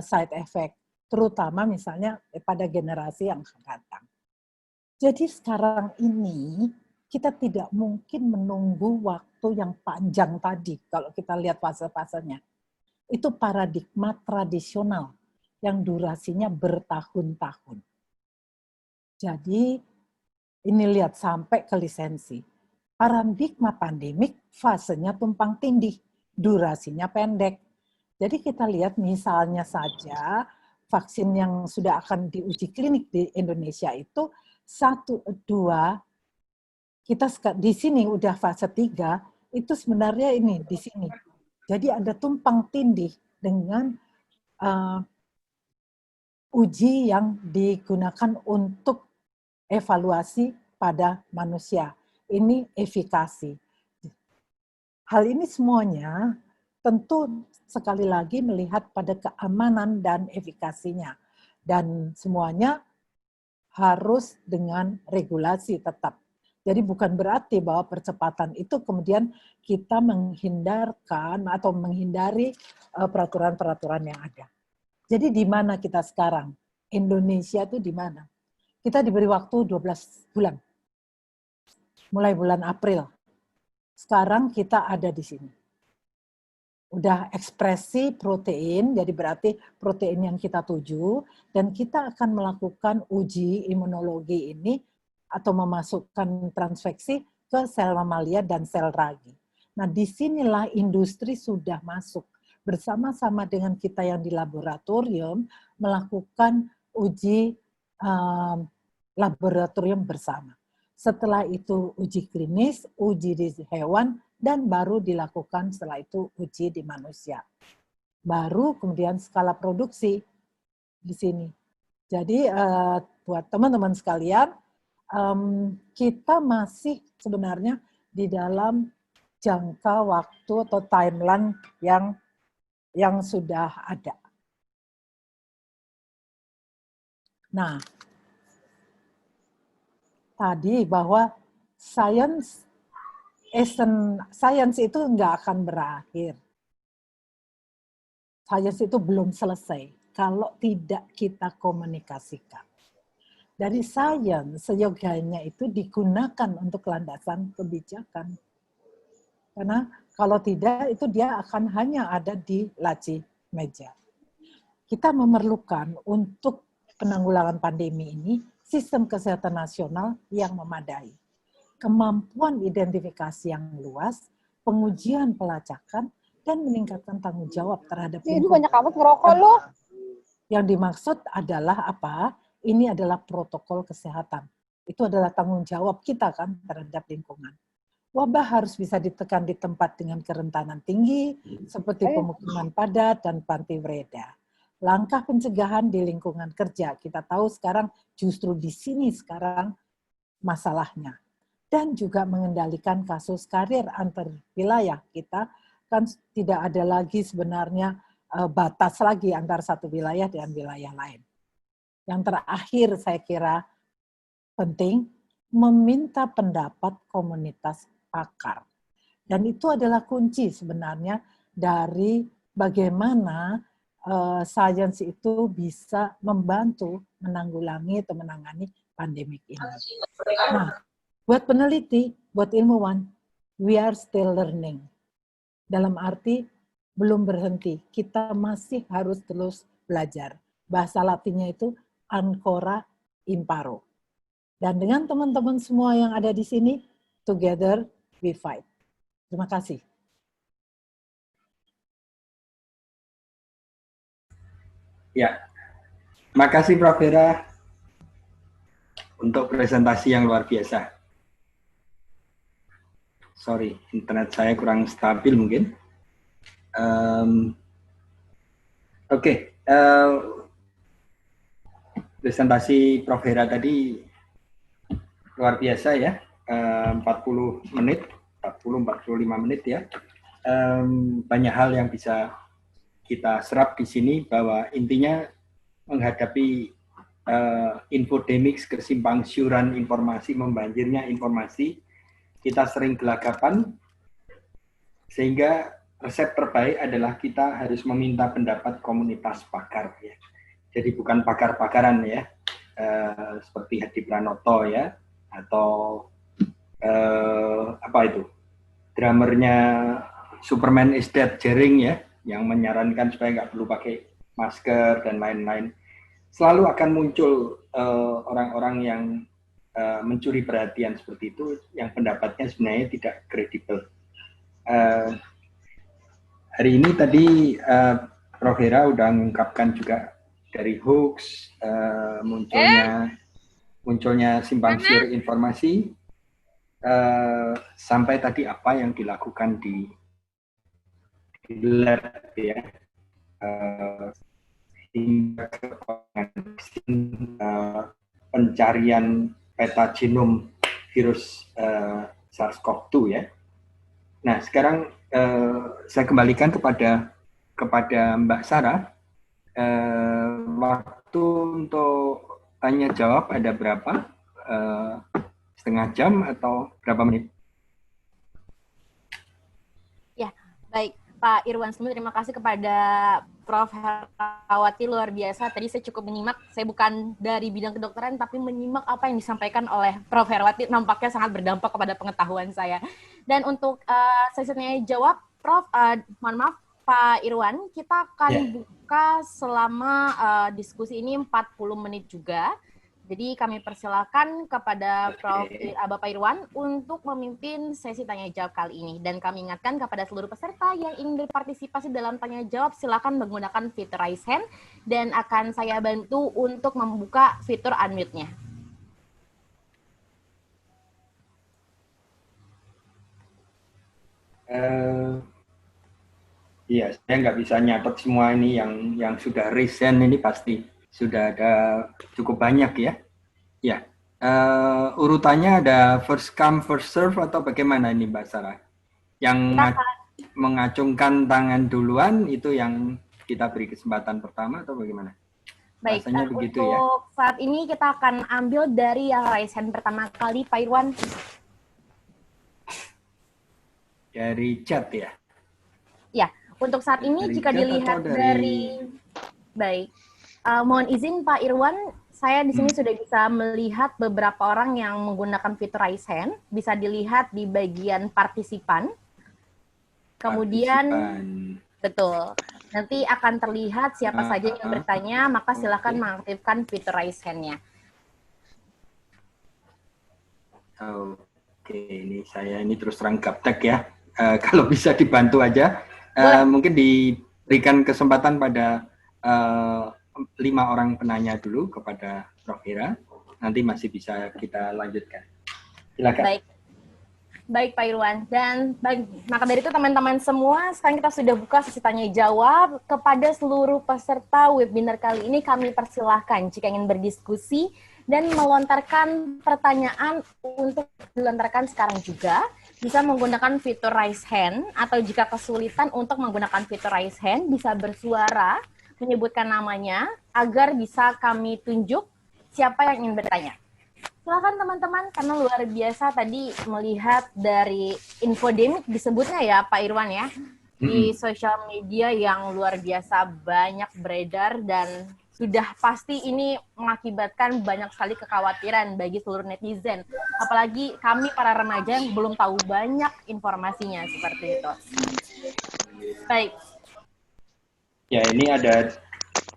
Speaker 8: side effect, terutama misalnya pada generasi yang akan datang. Jadi sekarang ini kita tidak mungkin menunggu waktu yang panjang tadi kalau kita lihat fase-fasenya. Itu paradigma tradisional yang durasinya bertahun-tahun. Jadi ini lihat sampai ke lisensi. Paradigma pandemik fasenya tumpang tindih, durasinya pendek. Jadi kita lihat misalnya saja vaksin yang sudah akan diuji klinik di Indonesia itu 1, 2, kita di sini udah fase 3, itu sebenarnya ini di sini. Jadi ada tumpang tindih dengan uji yang digunakan untuk evaluasi pada manusia. Ini efikasi. Hal ini semuanya tentu sekali lagi melihat pada keamanan dan efikasinya. Dan semuanya harus dengan regulasi tetap. Jadi bukan berarti bahwa percepatan itu kemudian kita menghindarkan atau menghindari peraturan-peraturan yang ada. Jadi di mana kita sekarang? Indonesia itu di mana? Kita diberi waktu 12 bulan. Mulai bulan April. Sekarang kita ada di sini. Udah ekspresi protein, jadi berarti protein yang kita tuju, dan kita akan melakukan uji imunologi ini atau memasukkan transfeksi ke sel mamalia dan sel ragi. Nah, disinilah industri sudah masuk bersama-sama dengan kita yang di laboratorium melakukan uji laboratorium bersama. Setelah itu uji klinis, uji di hewan, dan baru dilakukan setelah itu uji di manusia. Baru kemudian skala produksi di sini. Jadi buat teman-teman sekalian, kita masih sebenarnya di dalam jangka waktu atau timeline yang sudah ada. Nah, tadi bahwa science itu nggak akan berakhir. Science itu belum selesai kalau tidak kita komunikasikan. Dari science, seyogianya itu digunakan untuk landasan kebijakan. Karena kalau tidak, itu dia akan hanya ada di laci meja. Kita memerlukan untuk penanggulangan pandemi ini sistem kesehatan nasional yang memadai. Kemampuan identifikasi yang luas, pengujian pelacakan, dan meningkatkan tanggung jawab terhadap
Speaker 4: Ini banyak amat ngerokok loh.
Speaker 8: Yang dimaksud adalah apa? Ini adalah protokol kesehatan. Itu adalah tanggung jawab kita kan terhadap lingkungan. Wabah harus bisa ditekan di tempat dengan kerentanan tinggi, seperti pemukiman padat dan panti bereda. langkah pencegahan di lingkungan kerja. Kita tahu sekarang justru di sini sekarang masalahnya. Dan juga mengendalikan kasus karir antar wilayah. Kita kan tidak ada lagi sebenarnya batas lagi antara satu wilayah dengan wilayah lain. Yang terakhir saya kira penting, meminta pendapat komunitas pakar. Dan itu adalah kunci sebenarnya dari bagaimana sains itu bisa membantu menanggulangi atau menangani pandemik ini. Nah, buat peneliti, buat ilmuwan, we are still learning. Dalam arti belum berhenti, kita masih harus terus belajar. Bahasa Latinnya itu ancora imparo. Dan dengan teman-teman semua yang ada di sini, together we fight. Terima kasih.
Speaker 7: Ya, makasih Prof. Vera untuk presentasi yang luar biasa. Sorry, internet saya kurang stabil mungkin. Oke, presentasi Prof. Vera tadi luar biasa ya, 40 menit, 40-45 menit ya. Banyak hal yang bisa kita serap di sini, bahwa intinya menghadapi infodemics, kesimpang siuran informasi, membanjirnya informasi, kita sering gelagapan, sehingga resep terbaik adalah kita harus meminta pendapat komunitas pakar ya. Jadi bukan pakar-pakaran ya, seperti Hadi Pranoto ya, atau apa itu, drummernya Superman is Dead Jering ya, yang menyarankan supaya nggak perlu pakai masker dan lain-lain. Selalu akan muncul orang-orang yang mencuri perhatian seperti itu, yang pendapatnya sebenarnya tidak kredibel. Hari ini tadi Prof. Vera udah mengungkapkan juga dari hoax, munculnya simpang siur informasi, sampai tadi apa yang dilakukan di lab ya, hingga pencarian peta genom virus SARS-CoV-2 ya. Nah, sekarang saya kembalikan kepada Mbak Sarah. Waktu untuk tanya jawab ada berapa? Setengah jam atau berapa menit?
Speaker 6: Ya, baik. Pak Irwan, sebelumnya terima kasih kepada Prof. Herawati, luar biasa. Tadi saya cukup menyimak, saya bukan dari bidang kedokteran, tapi menyimak apa yang disampaikan oleh Prof. Herawati, nampaknya sangat berdampak kepada pengetahuan saya. Dan untuk sesinya jawab, Prof, mohon maaf, Pak Irwan, kita akan buka selama diskusi ini 40 menit juga. Jadi kami persilakan kepada Bapak Irwan untuk memimpin sesi tanya jawab kali ini. Dan kami ingatkan kepada seluruh peserta yang ingin berpartisipasi dalam tanya jawab, silakan menggunakan fitur raise hand dan akan saya bantu untuk membuka fitur unmute-nya.
Speaker 7: Iya, saya nggak bisa nyatet semua ini yang sudah raise hand, ini pasti sudah ada cukup banyak ya. Ya, urutannya ada first come first serve atau bagaimana ini Mbak Sarah? Yang mengacungkan tangan duluan itu yang kita beri kesempatan pertama atau bagaimana?
Speaker 6: Baik,
Speaker 7: begitu,
Speaker 6: untuk
Speaker 7: ya?
Speaker 6: saat ini kita akan ambil dari yang raise hand pertama kali, Pak Irwan.
Speaker 7: Dari chat ya?
Speaker 6: Ya, untuk saat ini
Speaker 7: dari
Speaker 6: jika dilihat dari... Baik, mohon izin Pak Irwan, saya di sini sudah bisa melihat beberapa orang yang menggunakan fitur raise hand. Bisa dilihat di bagian partisipan. Kemudian, betul. Nanti akan terlihat siapa saja yang bertanya, maka silakan mengaktifkan fitur raise hand-nya.
Speaker 7: Oke, ini saya ini terus terang gaptek ya. Kalau bisa dibantu aja, mungkin diberikan kesempatan pada 5 orang penanya dulu kepada Prof. Vera, nanti masih bisa kita lanjutkan. Silakan.
Speaker 6: Baik. Baik Pak Irwan, dan maka dari itu teman-teman semua, sekarang kita sudah buka sesi tanya jawab. Kepada seluruh peserta webinar kali ini kami persilahkan jika ingin berdiskusi dan melontarkan pertanyaan untuk dilontarkan sekarang juga, bisa menggunakan fitur raise hand, atau jika kesulitan untuk menggunakan fitur raise hand, bisa bersuara, menyebutkan namanya, agar bisa kami tunjuk siapa yang ingin bertanya. Silakan teman-teman, karena luar biasa tadi melihat dari infodemik disebutnya ya Pak Irwan ya, di sosial media yang luar biasa banyak beredar dan sudah pasti ini mengakibatkan banyak sekali kekhawatiran bagi seluruh netizen. Apalagi kami para remaja yang belum tahu banyak informasinya seperti itu. Baik.
Speaker 7: Ya, ini ada,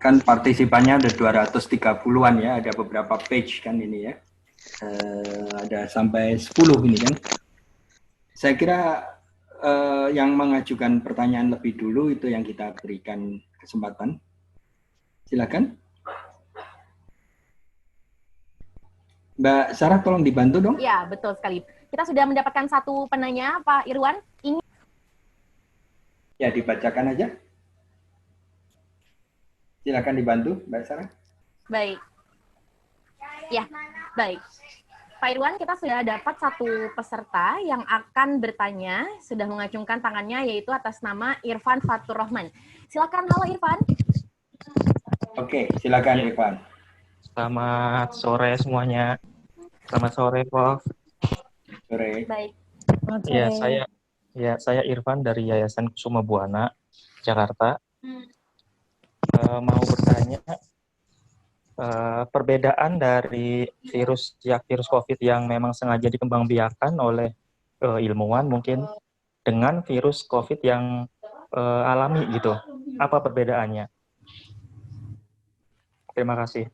Speaker 7: kan partisipannya ada 230-an ya, ada beberapa page kan ini ya. Ada sampai 10 ini kan. Saya kira yang mengajukan pertanyaan lebih dulu itu yang kita berikan kesempatan. Silakan. Mbak Sarah tolong dibantu dong.
Speaker 6: Ya, betul sekali. Kita sudah mendapatkan satu penanya, Pak Irwan. Ini
Speaker 7: Ya, dibacakan aja. Silakan dibantu, Mbak Sarah.
Speaker 6: baik. Ya, baik. Pak Irwan, kita sudah dapat satu peserta yang akan bertanya, sudah mengacungkan tangannya, yaitu atas nama Irfan Fatur Rahman. Silakan, halo Irfan.
Speaker 7: Oke, silakan Irfan.
Speaker 9: Selamat sore semuanya. Selamat sore, Prof.
Speaker 7: Sore.
Speaker 6: Baik.
Speaker 9: Saya Irfan dari Yayasan Kusuma Buana, Jakarta. Mau bertanya, perbedaan dari virus COVID yang memang sengaja dikembangbiakan oleh ilmuwan mungkin dengan virus COVID yang alami gitu. Apa perbedaannya? Terima kasih.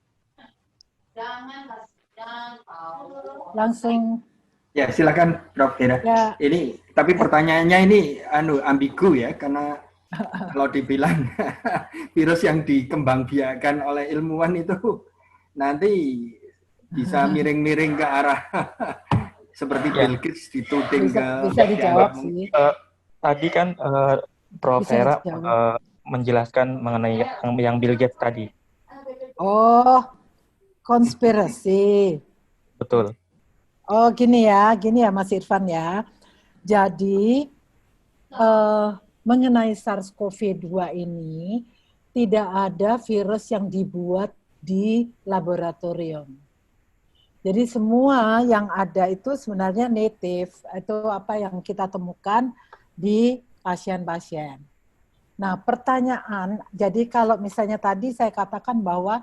Speaker 8: Langsung.
Speaker 7: Ya, silakan Prof. Hera.
Speaker 8: Ya.
Speaker 7: Ini tapi pertanyaannya ini ambigu ya, karena kalau dibilang virus yang dikembangbiakan oleh ilmuwan itu nanti bisa miring-miring ke arah seperti Bill Gates dituding
Speaker 8: bisa dijawab sih.
Speaker 9: Tadi kan Prof.
Speaker 8: Bisa
Speaker 9: Hera
Speaker 8: dijawab.
Speaker 9: menjelaskan mengenai yang Bill Gates tadi.
Speaker 8: Oh, konspirasi.
Speaker 9: Betul.
Speaker 8: Oh, gini ya Mas Irfan ya. Jadi mengenai SARS-CoV-2 ini tidak ada virus yang dibuat di laboratorium. Jadi semua yang ada itu sebenarnya native, itu apa yang kita temukan di pasien-pasien. Nah, pertanyaan, jadi kalau misalnya tadi saya katakan bahwa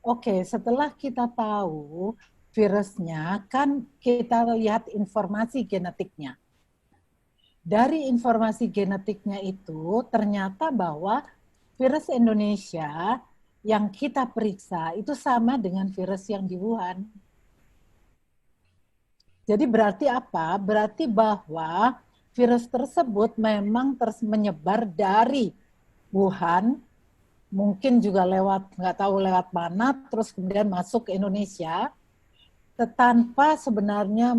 Speaker 8: oke, setelah kita tahu virusnya, kan kita lihat informasi genetiknya. Dari informasi genetiknya itu ternyata bahwa virus Indonesia yang kita periksa itu sama dengan virus yang di Wuhan. Jadi berarti apa? Berarti bahwa virus tersebut memang terus menyebar dari Wuhan, mungkin juga nggak tahu lewat mana, terus kemudian masuk ke Indonesia, tanpa sebenarnya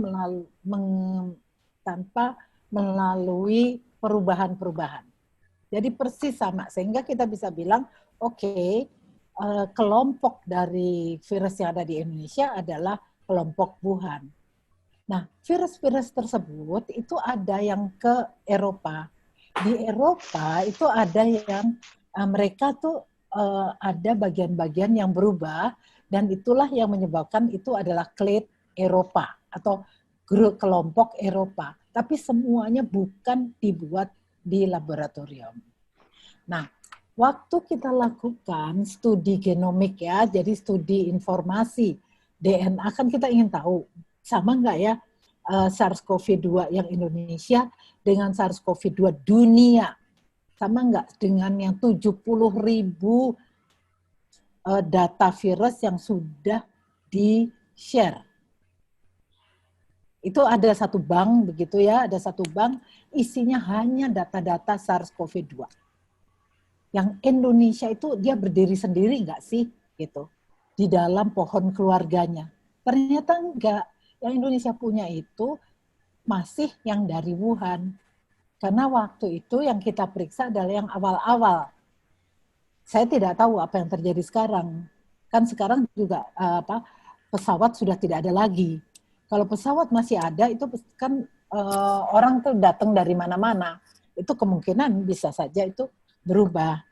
Speaker 8: melalui perubahan-perubahan. Jadi persis sama, sehingga kita bisa bilang, oke, kelompok dari virus yang ada di Indonesia adalah kelompok Wuhan. Nah, virus-virus tersebut itu ada yang ke Eropa. Di Eropa itu ada yang mereka tuh ada bagian-bagian yang berubah, dan itulah yang menyebabkan itu adalah clade Eropa atau grup kelompok Eropa. Tapi semuanya bukan dibuat di laboratorium. Nah, waktu kita lakukan studi genomik ya, jadi studi informasi DNA, kan kita ingin tahu sama nggak ya SARS-CoV-2 yang Indonesia dengan SARS-CoV-2 dunia. Sama nggak dengan yang 70.000 data virus yang sudah di-share. Itu ada satu bank begitu ya, ada satu bank isinya hanya data-data SARS-CoV-2. Yang Indonesia itu dia berdiri sendiri nggak sih gitu di dalam pohon keluarganya? Ternyata enggak. Yang Indonesia punya itu masih yang dari Wuhan. Karena waktu itu yang kita periksa adalah yang awal-awal. Saya tidak tahu apa yang terjadi sekarang. Kan sekarang juga pesawat sudah tidak ada lagi. Kalau pesawat masih ada, itu kan orang tuh datang dari mana-mana. Itu kemungkinan bisa saja itu berubah.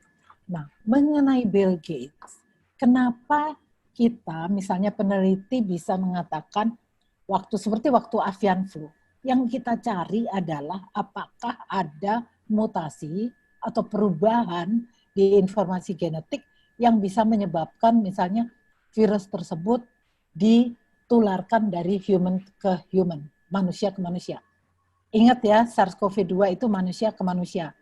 Speaker 8: Nah, mengenai Bill Gates, kenapa kita, misalnya peneliti bisa mengatakan seperti waktu avian flu, yang kita cari adalah apakah ada mutasi atau perubahan di informasi genetik yang bisa menyebabkan misalnya virus tersebut ditularkan dari human ke human, manusia ke manusia. Ingat ya, SARS-CoV-2 itu manusia ke manusia.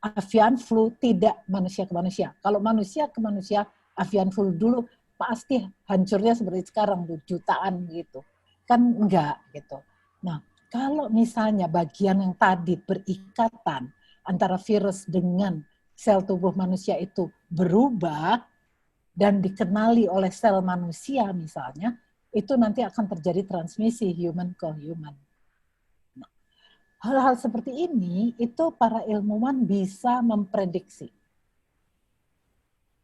Speaker 8: Avian flu tidak manusia ke manusia. Kalau manusia ke manusia, avian flu dulu pasti hancurnya seperti sekarang, jutaan gitu. Kan enggak gitu. Nah, kalau misalnya bagian yang tadi berikatan antara virus dengan sel tubuh manusia itu berubah dan dikenali oleh sel manusia misalnya, itu nanti akan terjadi transmisi human ke human. Nah, hal-hal seperti ini itu para ilmuwan bisa memprediksi.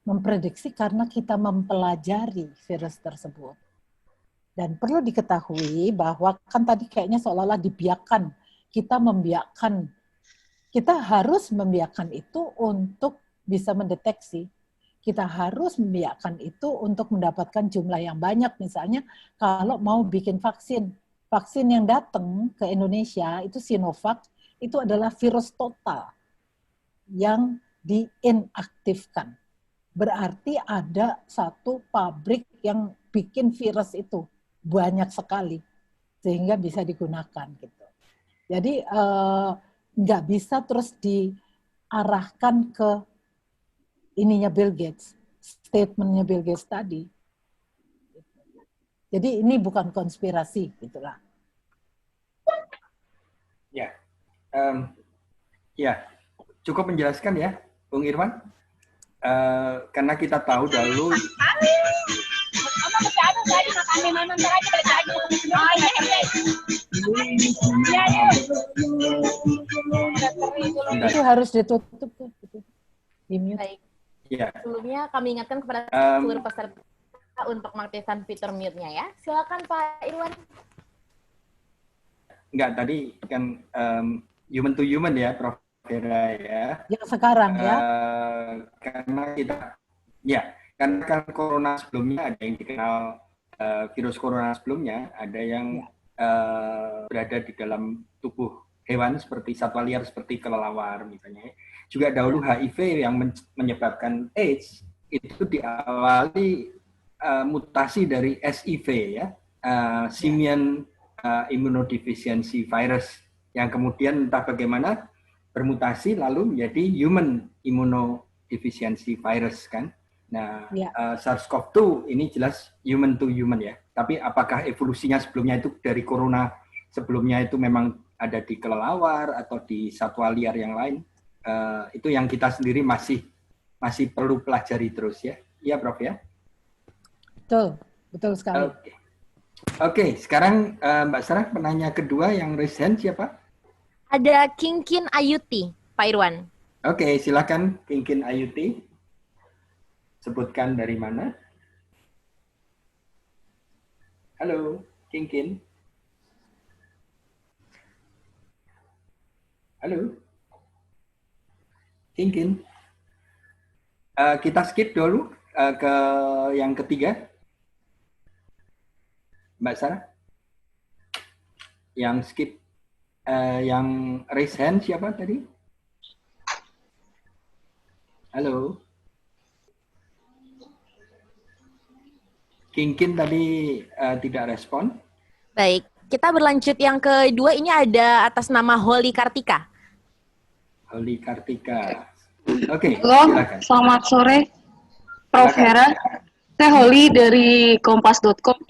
Speaker 8: Memprediksi karena kita mempelajari virus tersebut. Dan perlu diketahui bahwa kan tadi kayaknya seolah-olah dibiarkan, kita harus membiarkan itu untuk bisa mendeteksi. Kita harus membiarkan itu untuk mendapatkan jumlah yang banyak. Misalnya kalau mau bikin vaksin yang datang ke Indonesia itu Sinovac, itu adalah virus total yang diinaktifkan. Berarti ada satu pabrik yang bikin virus itu banyak sekali sehingga bisa digunakan gitu. Jadi nggak bisa terus diarahkan ke ininya Bill Gates, statementnya Bill Gates tadi. Jadi ini bukan konspirasi, gitulah.
Speaker 7: Ya, ya cukup menjelaskan ya, Bung Irwan. Karena kita tahu dahulu.
Speaker 8: Itu harus ditutup tuh.
Speaker 6: Baik.
Speaker 7: Ya.
Speaker 6: Sebelumnya kami ingatkan kepada seluruh peserta untuk mengaktifkan fitur mute-nya ya. Silakan Pak Irwan.
Speaker 7: Enggak, tadi kan human to human ya, Prof. Vera ya.
Speaker 8: Yang sekarang ya.
Speaker 7: Karena kan corona sebelumnya ada yang dikenal virus corona sebelumnya, ada yang berada di dalam tubuh hewan seperti satwa liar seperti kelelawar misalnya. Juga dahulu HIV yang menyebabkan AIDS itu diawali mutasi dari SIV ya, Simian Immunodeficiency Virus, yang kemudian entah bagaimana bermutasi lalu menjadi Human Immunodeficiency Virus kan. Nah, SARS-CoV-2 ini jelas human to human ya. Tapi apakah evolusinya sebelumnya itu dari corona sebelumnya itu memang ada di kelelawar atau di satwa liar yang lain? Itu yang kita sendiri masih perlu pelajari terus ya. Iya, Prof ya?
Speaker 8: Betul sekali.
Speaker 7: Oke, sekarang Mbak Sarah, penanya kedua yang raise hand siapa?
Speaker 6: Ada Kingkin Ayuti, Pak Irwan.
Speaker 7: Oke, silakan Kingkin Ayuti. Sebutkan dari mana? Halo, Kingkin. Halo. Kingkin. Kita skip dulu ke yang ketiga. Mbak Sarah. Yang skip, yang raise hand siapa tadi? Halo. Kingkin tadi tidak respon.
Speaker 6: Baik, kita berlanjut yang kedua. Ini ada atas nama Holly Kartika.
Speaker 7: Holly Kartika. Oke,
Speaker 10: halo,
Speaker 7: silakan.
Speaker 10: Selamat sore, Prof. Hera. Saya Holly dari kompas.com.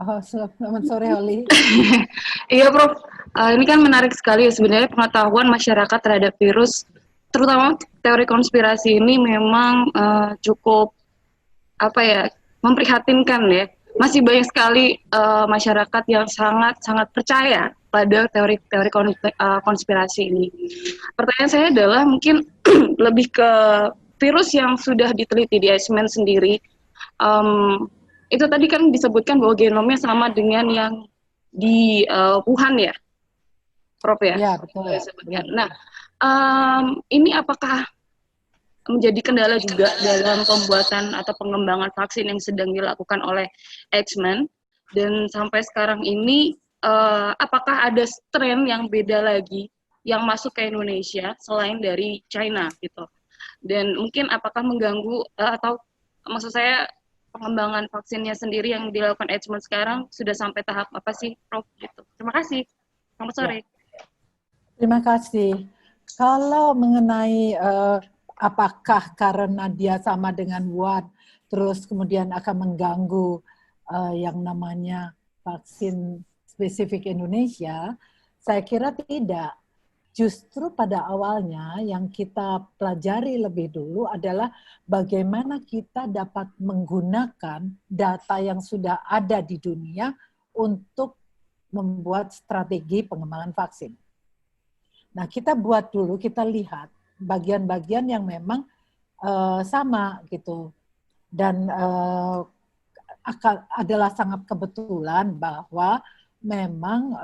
Speaker 8: Oh, selamat sore, Holly.
Speaker 10: Iya, Prof. Ini kan menarik sekali ya, sebenarnya pengetahuan masyarakat terhadap virus, terutama teori konspirasi ini memang cukup memprihatinkan ya. Masih banyak sekali masyarakat yang sangat percaya pada teori-teori konspirasi ini. Pertanyaan saya adalah mungkin lebih ke virus yang sudah diteliti di Iceman sendiri. Itu tadi kan disebutkan bahwa genomnya sama dengan yang di Wuhan ya, Prof ya?
Speaker 8: Ya, betul.
Speaker 10: Ya. Nah, ini apakah menjadi kendala juga dalam pembuatan atau pengembangan vaksin yang sedang dilakukan oleh Iceman? Dan sampai sekarang ini, apakah ada strain yang beda lagi yang masuk ke Indonesia selain dari China gitu? Dan mungkin apakah mengganggu atau maksud saya pengembangan vaksinnya sendiri yang dilakukan Iceman sekarang sudah sampai tahap apa sih, Prof? Gitu. Terima kasih. Selamat sore.
Speaker 8: Terima kasih. Kalau mengenai apakah karena dia sama dengan Wuhan, terus kemudian akan mengganggu yang namanya vaksin spesifik Indonesia, saya kira tidak. Justru pada awalnya yang kita pelajari lebih dulu adalah bagaimana kita dapat menggunakan data yang sudah ada di dunia untuk membuat strategi pengembangan vaksin. Nah, kita buat dulu, kita lihat bagian-bagian yang memang sama gitu. Dan adalah sangat kebetulan bahwa memang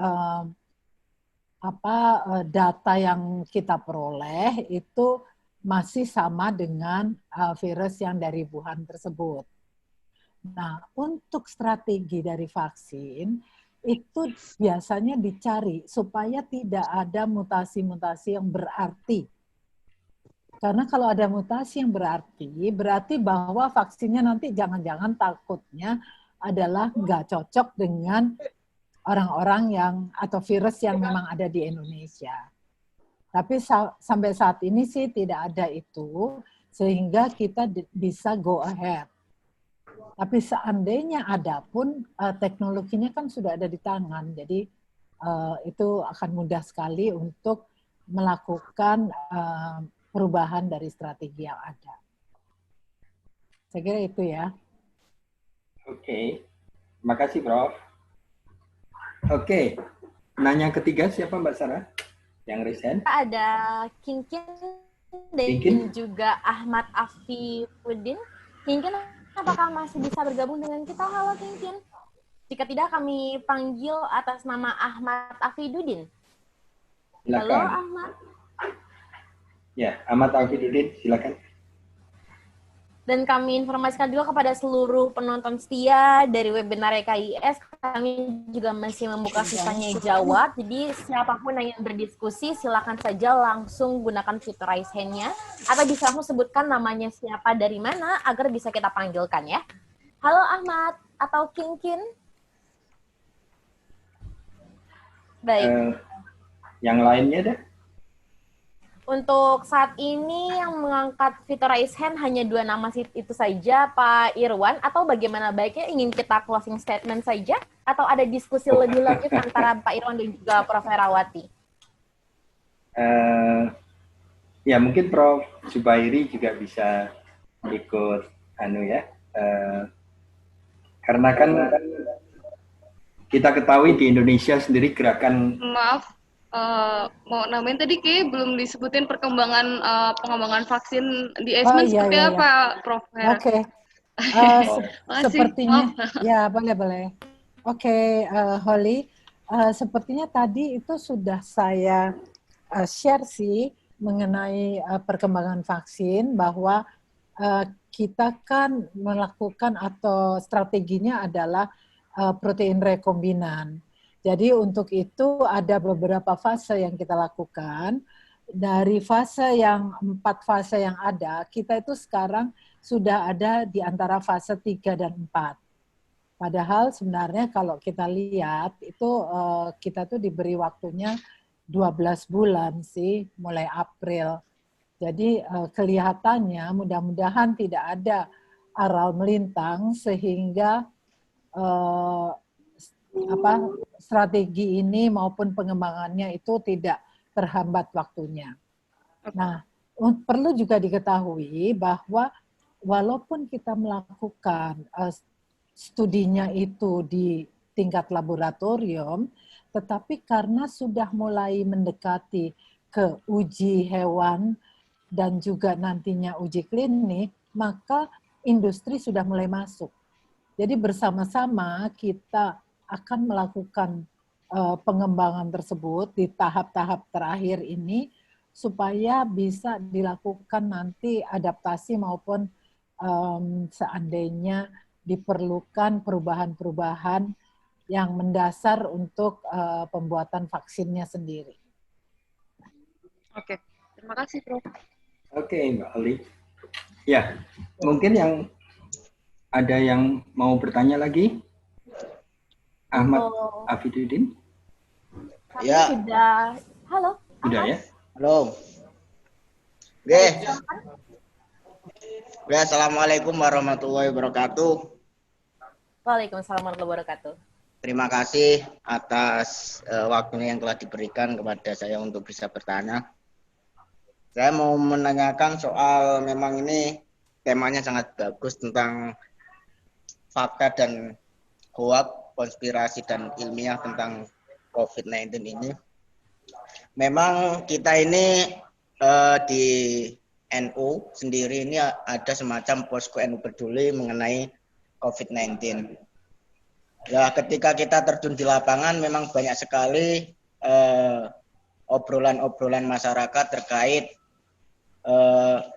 Speaker 8: data yang kita peroleh itu masih sama dengan virus yang dari Wuhan tersebut. Nah, untuk strategi dari vaksin itu biasanya dicari supaya tidak ada mutasi-mutasi yang berarti. Karena kalau ada mutasi yang berarti bahwa vaksinnya nanti jangan-jangan takutnya adalah nggak cocok dengan orang-orang yang atau virus yang memang ada di Indonesia. Tapi sampai saat ini sih tidak ada itu, sehingga kita bisa go ahead. Tapi seandainya ada pun, teknologinya kan sudah ada di tangan, jadi itu akan mudah sekali untuk melakukan perubahan dari strategi yang ada. Saya kira itu ya.
Speaker 7: Oke, terima kasih Prof. Oke, nanya ketiga siapa Mbak Sarah? Yang recent?
Speaker 6: Ada Kinkin dan juga Ahmad Afifuddin. Kinkin, apakah masih bisa bergabung dengan kita? Halo Kinkin. Jika tidak, kami panggil atas nama Ahmad Afifuddin.
Speaker 7: Silakan.
Speaker 6: Halo Ahmad.
Speaker 7: Ya, Ahmad Afifuddin, silakan.
Speaker 6: Dan kami informasikan juga kepada seluruh penonton setia dari webinar YKIS, kami juga masih membuka sisanya jawab. Jadi siapapun yang ingin berdiskusi, silakan saja langsung gunakan fitur raise hand-nya, atau bisa langsung sebutkan namanya siapa dari mana, agar bisa kita panggilkan ya. Halo Ahmad, atau Kinkin? Baik.
Speaker 7: Yang lainnya deh?
Speaker 6: Untuk saat ini yang mengangkat fitur raise hand hanya 2 nama itu saja, Pak Irwan, atau bagaimana baiknya ingin kita closing statement saja, atau ada diskusi lebih lanjut antara Pak Irwan dan juga Prof. Herawati?
Speaker 7: Ya mungkin Prof. Zubairi juga bisa ikut karena kan kita ketahui di Indonesia sendiri gerakan.
Speaker 10: Maaf. Mau namain tadi kayak belum disebutin perkembangan pengembangan vaksin di Iceman seperti apa, Prof.
Speaker 8: Oke. Sepertinya, ya boleh. Oke, Holly, sepertinya tadi itu sudah saya share sih mengenai perkembangan vaksin, bahwa kita kan melakukan atau strateginya adalah protein rekombinan. Jadi untuk itu ada beberapa fase yang kita lakukan. Dari fase yang 4 fase yang ada, kita itu sekarang sudah ada di antara fase 3 dan 4. Padahal sebenarnya kalau kita lihat itu kita tuh diberi waktunya 12 bulan sih, mulai April. Jadi kelihatannya mudah-mudahan tidak ada aral melintang sehingga strategi ini maupun pengembangannya itu tidak terhambat waktunya. Nah, perlu juga diketahui bahwa walaupun kita melakukan studinya itu di tingkat laboratorium, Tetapi karena sudah mulai mendekati ke uji hewan dan juga nantinya uji klinik, maka industri sudah mulai masuk. Jadi bersama-sama kita akan melakukan pengembangan tersebut di tahap-tahap terakhir ini supaya bisa dilakukan nanti adaptasi maupun seandainya diperlukan perubahan-perubahan yang mendasar untuk pembuatan vaksinnya sendiri.
Speaker 10: Oke, terima kasih Prof.
Speaker 7: Oke, Mbak Ali. Ya, mungkin ada yang mau bertanya lagi? Ahmad Afiduddin?
Speaker 6: Kami
Speaker 11: Ya.
Speaker 6: sudah, halo.
Speaker 7: Sudah ya?
Speaker 11: Halo. Oke. Ya, assalamualaikum warahmatullahi wabarakatuh.
Speaker 6: Waalaikumsalam warahmatullahi wabarakatuh.
Speaker 11: Terima kasih atas waktunya yang telah diberikan kepada saya untuk bisa bertanya. Saya mau menanyakan soal, memang ini temanya sangat bagus tentang fakta dan hoax, konspirasi dan ilmiah tentang COVID-19 ini. Memang kita ini di NU sendiri ini ada semacam posko NU peduli mengenai COVID-19. Ya, ketika kita terjun di lapangan memang banyak sekali obrolan-obrolan masyarakat terkait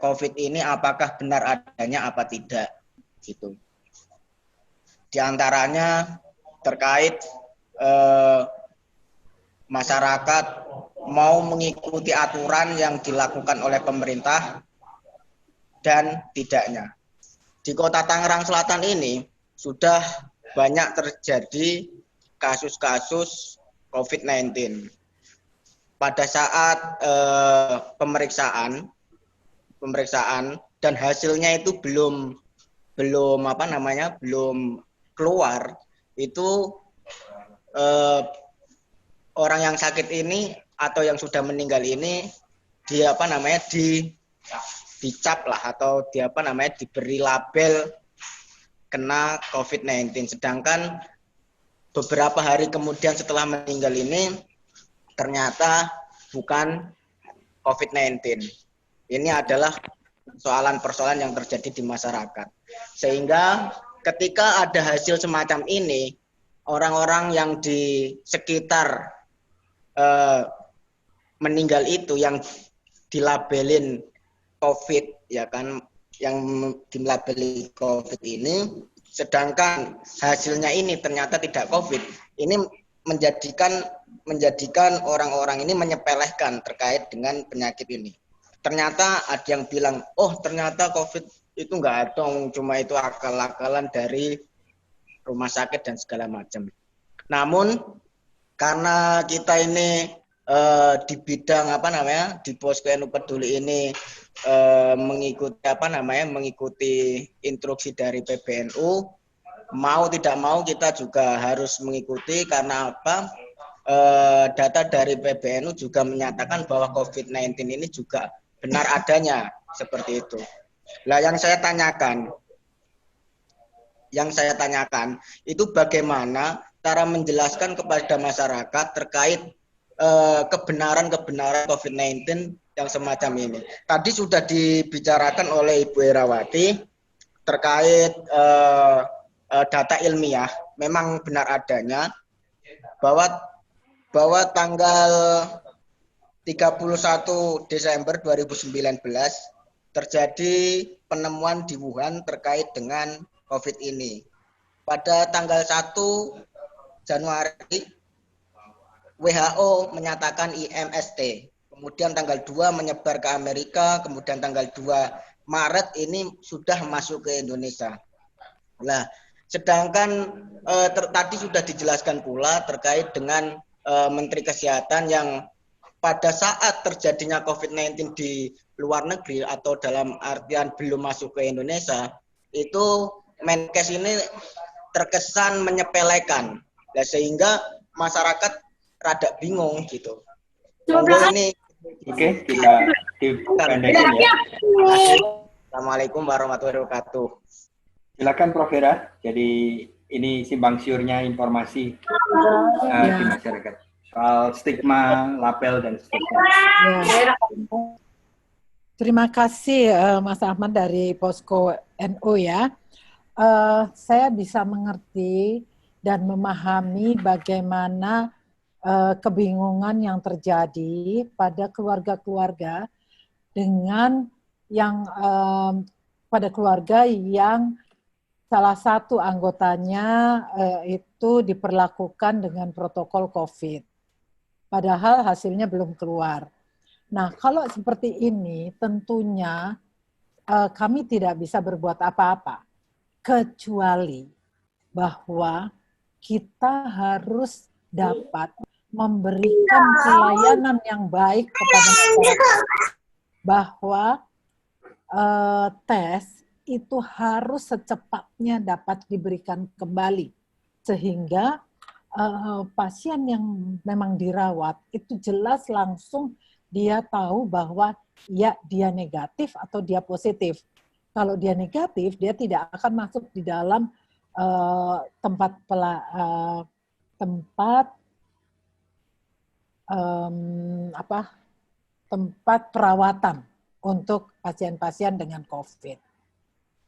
Speaker 11: COVID ini apakah benar adanya apa tidak gitu. Di antaranya terkait masyarakat mau mengikuti aturan yang dilakukan oleh pemerintah dan tidaknya. Di Kota Tangerang Selatan ini sudah banyak terjadi kasus-kasus COVID-19. Pada saat pemeriksaan dan hasilnya itu belum keluar, itu orang yang sakit ini atau yang sudah meninggal ini dicap lah atau diberi label kena COVID-19. Sedangkan beberapa hari kemudian setelah meninggal ini ternyata bukan COVID-19. Ini adalah persoalan yang terjadi di masyarakat. Sehingga ketika ada hasil semacam ini, orang-orang yang di sekitar meninggal itu yang dilabelin COVID, ya kan, yang dilabeli COVID ini, sedangkan hasilnya ini ternyata tidak COVID, ini menjadikan orang-orang ini menyepelekan terkait dengan penyakit ini. Ternyata ada yang bilang, oh ternyata COVID itu nggak ada, cuma itu akal-akalan dari rumah sakit dan segala macam. Namun karena kita ini di bidang di posko NU Peduli ini mengikuti instruksi dari PBNU, mau tidak mau kita juga harus mengikuti karena data dari PBNU juga menyatakan bahwa COVID-19 ini juga benar adanya seperti itu. Nah, yang saya tanyakan itu bagaimana cara menjelaskan kepada masyarakat terkait kebenaran COVID-19 yang semacam ini. Tadi sudah dibicarakan oleh Ibu Herawati terkait data ilmiah, memang benar adanya bahwa tanggal 31 Desember 2019 terjadi penemuan di Wuhan terkait dengan COVID ini. Pada tanggal 1 Januari WHO menyatakan IMST, kemudian tanggal 2 menyebar ke Amerika, kemudian tanggal 2 Maret ini sudah masuk ke Indonesia. Nah, sedangkan tadi sudah dijelaskan pula terkait dengan Menteri Kesehatan yang pada saat terjadinya COVID-19 di luar negeri atau dalam artian belum masuk ke Indonesia, itu Menkes ini terkesan menyepelekan, nah, sehingga masyarakat rada bingung gitu. Ini
Speaker 7: Oke, kita pendekkan ya.
Speaker 11: Assalamualaikum warahmatullahi wabarakatuh.
Speaker 7: Silakan Prof. Hera. Jadi ini simpang siurnya informasi di masyarakat. soal stigma, label dan seterusnya.
Speaker 8: Ya. Terima kasih Mas Ahmad dari Posko NU ya. Saya bisa mengerti dan memahami bagaimana kebingungan yang terjadi pada keluarga-keluarga dengan yang pada keluarga yang salah satu anggotanya itu diperlakukan dengan protokol COVID. Padahal hasilnya belum keluar. Nah, kalau seperti ini tentunya kami tidak bisa berbuat apa-apa, kecuali bahwa kita harus dapat memberikan pelayanan yang baik kepada masyarakat. Bahwa tes itu harus secepatnya dapat diberikan kembali. Sehingga pasien yang memang dirawat itu jelas langsung dia tahu bahwa ya dia negatif atau dia positif. Kalau dia negatif, dia tidak akan masuk di dalam tempat perawatan untuk pasien-pasien dengan COVID.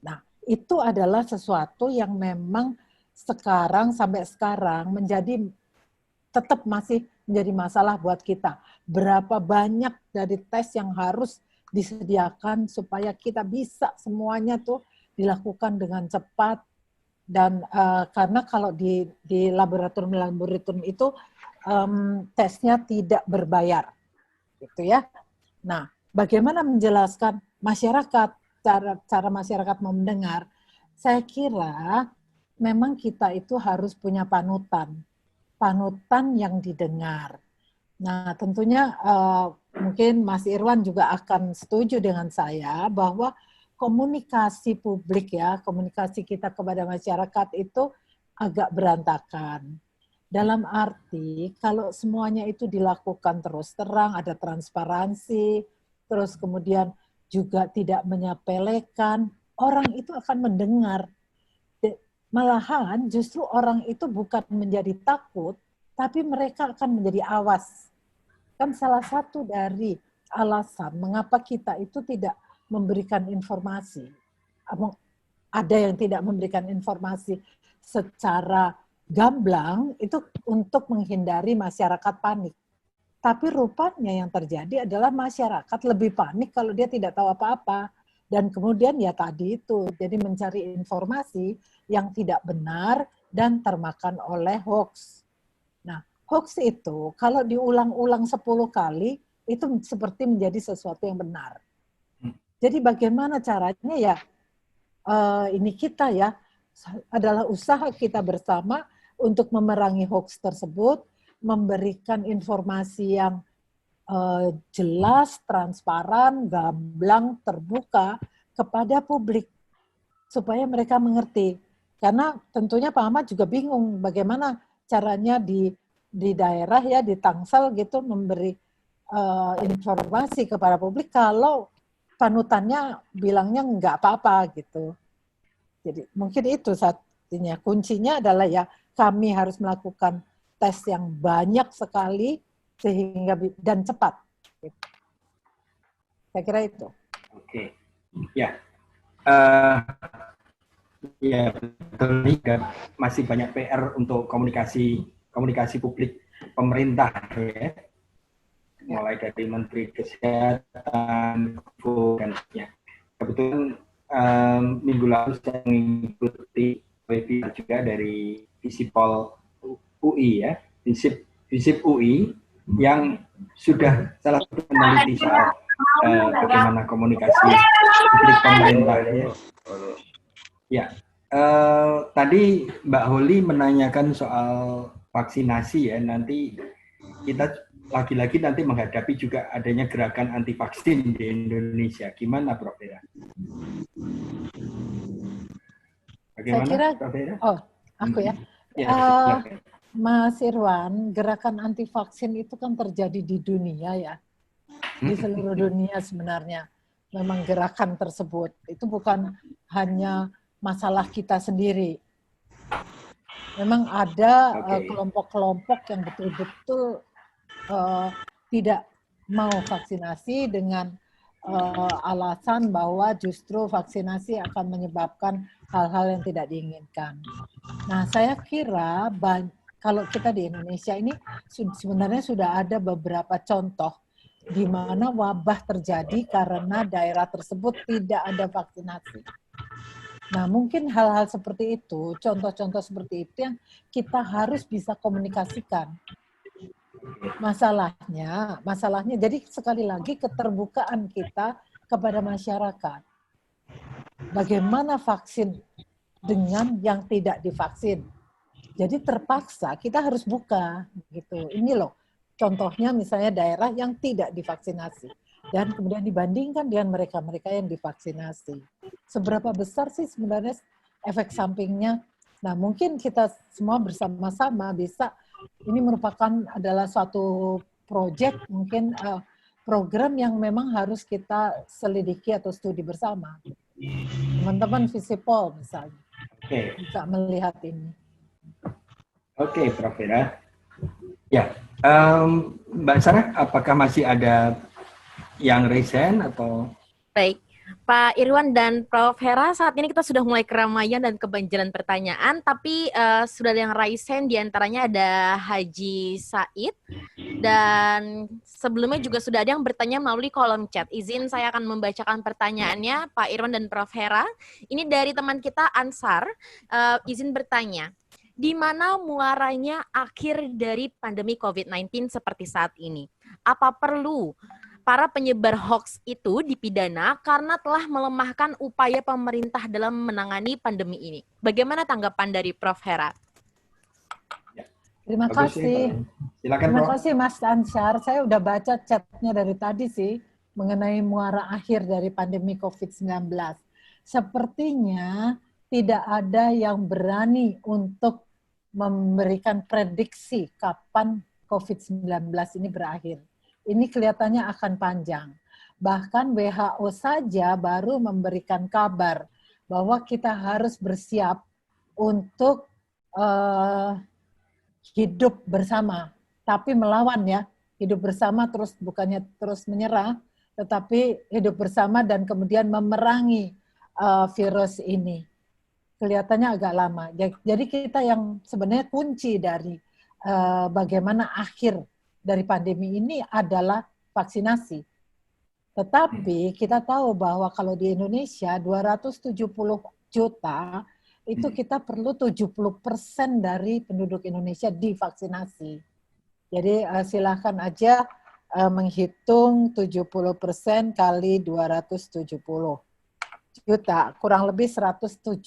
Speaker 8: Nah, itu adalah sesuatu yang memang sampai sekarang tetap masih menjadi masalah buat kita. Berapa banyak dari tes yang harus disediakan supaya kita bisa semuanya tuh dilakukan dengan cepat dan karena kalau di laboratorium itu tesnya tidak berbayar, gitu ya. Nah, bagaimana menjelaskan masyarakat cara masyarakat mau mendengar? Saya kira memang kita itu harus punya panutan yang didengar. Nah, tentunya mungkin Mas Irwan juga akan setuju dengan saya bahwa komunikasi publik ya, komunikasi kita kepada masyarakat itu agak berantakan. Dalam arti kalau semuanya itu dilakukan terus terang, ada transparansi, terus kemudian juga tidak menyepelekan, orang itu akan mendengar. Malahan justru orang itu bukan menjadi takut, tapi mereka akan menjadi awas. Kan salah satu dari alasan mengapa kita itu tidak memberikan informasi. Ada yang tidak memberikan informasi secara gamblang itu untuk menghindari masyarakat panik. Tapi rupanya yang terjadi adalah masyarakat lebih panik kalau dia tidak tahu apa-apa. Dan kemudian ya tadi itu, jadi mencari informasi yang tidak benar dan termakan oleh hoax. Nah, hoax itu kalau diulang-ulang 10 kali, itu seperti menjadi sesuatu yang benar. Jadi bagaimana caranya ya, ini kita ya, adalah usaha kita bersama untuk memerangi hoax tersebut, memberikan informasi yang jelas, transparan, gamblang, terbuka kepada publik supaya mereka mengerti. Karena tentunya Pak Ahmad juga bingung bagaimana caranya di daerah ya, di Tangsel gitu memberi informasi kepada publik kalau panutannya bilangnya nggak apa-apa gitu. Jadi mungkin itu satunya. Kuncinya adalah ya kami harus melakukan tes yang banyak sekali sehingga dan cepat. Saya kira itu.
Speaker 7: Oke, ya, ya betul. Masih banyak PR untuk komunikasi publik pemerintah ya, mulai dari Menteri Kesehatan, dan sebagainya. Kebetulan minggu lalu saya mengikuti webinar juga dari Visipol UI ya, Visip UI yang sudah salah satu meneliti soal bagaimana komunikasi publik pemerintah ya. Ya, tadi Mbak Holly menanyakan soal vaksinasi ya, nanti kita lagi-lagi nanti menghadapi juga adanya gerakan anti vaksin di Indonesia. Gimana Prof. Vera? Bagaimana,
Speaker 8: saya kira,
Speaker 7: Prof. Vera?
Speaker 8: oh aku ya. Mas Irwan, gerakan anti vaksin itu kan terjadi di dunia ya, di seluruh dunia sebenarnya. Memang gerakan tersebut itu bukan hanya masalah kita sendiri. Memang ada kelompok-kelompok yang betul-betul tidak mau vaksinasi dengan alasan bahwa justru vaksinasi akan menyebabkan hal-hal yang tidak diinginkan. Nah, saya kira kalau kita di Indonesia ini sebenarnya sudah ada beberapa contoh di mana wabah terjadi karena daerah tersebut tidak ada vaksinasi. Nah, mungkin hal-hal seperti itu, contoh-contoh seperti itu yang kita harus bisa komunikasikan. Masalahnya, jadi sekali lagi keterbukaan kita kepada masyarakat. Bagaimana vaksin dengan yang tidak divaksin? Jadi terpaksa kita harus buka gitu. Ini loh contohnya misalnya daerah yang tidak divaksinasi dan kemudian dibandingkan dengan mereka-mereka yang divaksinasi. Seberapa besar sih sebenarnya efek sampingnya? Nah, mungkin kita semua bersama-sama bisa, ini merupakan adalah suatu proyek, mungkin program yang memang harus kita selidiki atau studi bersama. Teman-teman Visipol misalnya bisa melihat ini.
Speaker 7: Oke, Prof. Vera. Ya, Mbak Sarah, apakah masih ada yang resign atau?
Speaker 6: Baik, Pak Irwan dan Prof. Hera, saat ini kita sudah mulai keramaian dan kebanjiran pertanyaan, tapi sudah ada yang raise hand, diantaranya ada Haji Said, dan sebelumnya juga sudah ada yang bertanya melalui kolom chat. Izin saya akan membacakan pertanyaannya, Pak Irwan dan Prof. Hera. Ini dari teman kita Ansar, izin bertanya. Di mana muaranya akhir dari pandemi COVID-19 seperti saat ini? Apa perlu para penyebar hoax itu dipidana karena telah melemahkan upaya pemerintah dalam menangani pandemi ini? Bagaimana tanggapan dari Prof. Hera?
Speaker 8: Terima kasih.
Speaker 7: Silakan,
Speaker 8: Terima
Speaker 7: Prof.
Speaker 8: kasih Mas Ansar. Saya udah baca chatnya dari tadi sih mengenai muara akhir dari pandemi COVID-19. Sepertinya tidak ada yang berani untuk memberikan prediksi kapan COVID-19 ini berakhir. Ini kelihatannya akan panjang. Bahkan WHO saja baru memberikan kabar bahwa kita harus bersiap untuk hidup bersama, tapi melawan ya. Hidup bersama terus bukannya terus menyerah, tetapi hidup bersama dan kemudian memerangi virus ini. Kelihatannya agak lama. Jadi kita yang sebenarnya kunci dari bagaimana akhir dari pandemi ini adalah vaksinasi. Tetapi kita tahu bahwa kalau di Indonesia 270 juta, itu kita perlu 70% dari penduduk Indonesia divaksinasi. Jadi silahkan aja menghitung 70% kali 270 juta, kurang lebih 175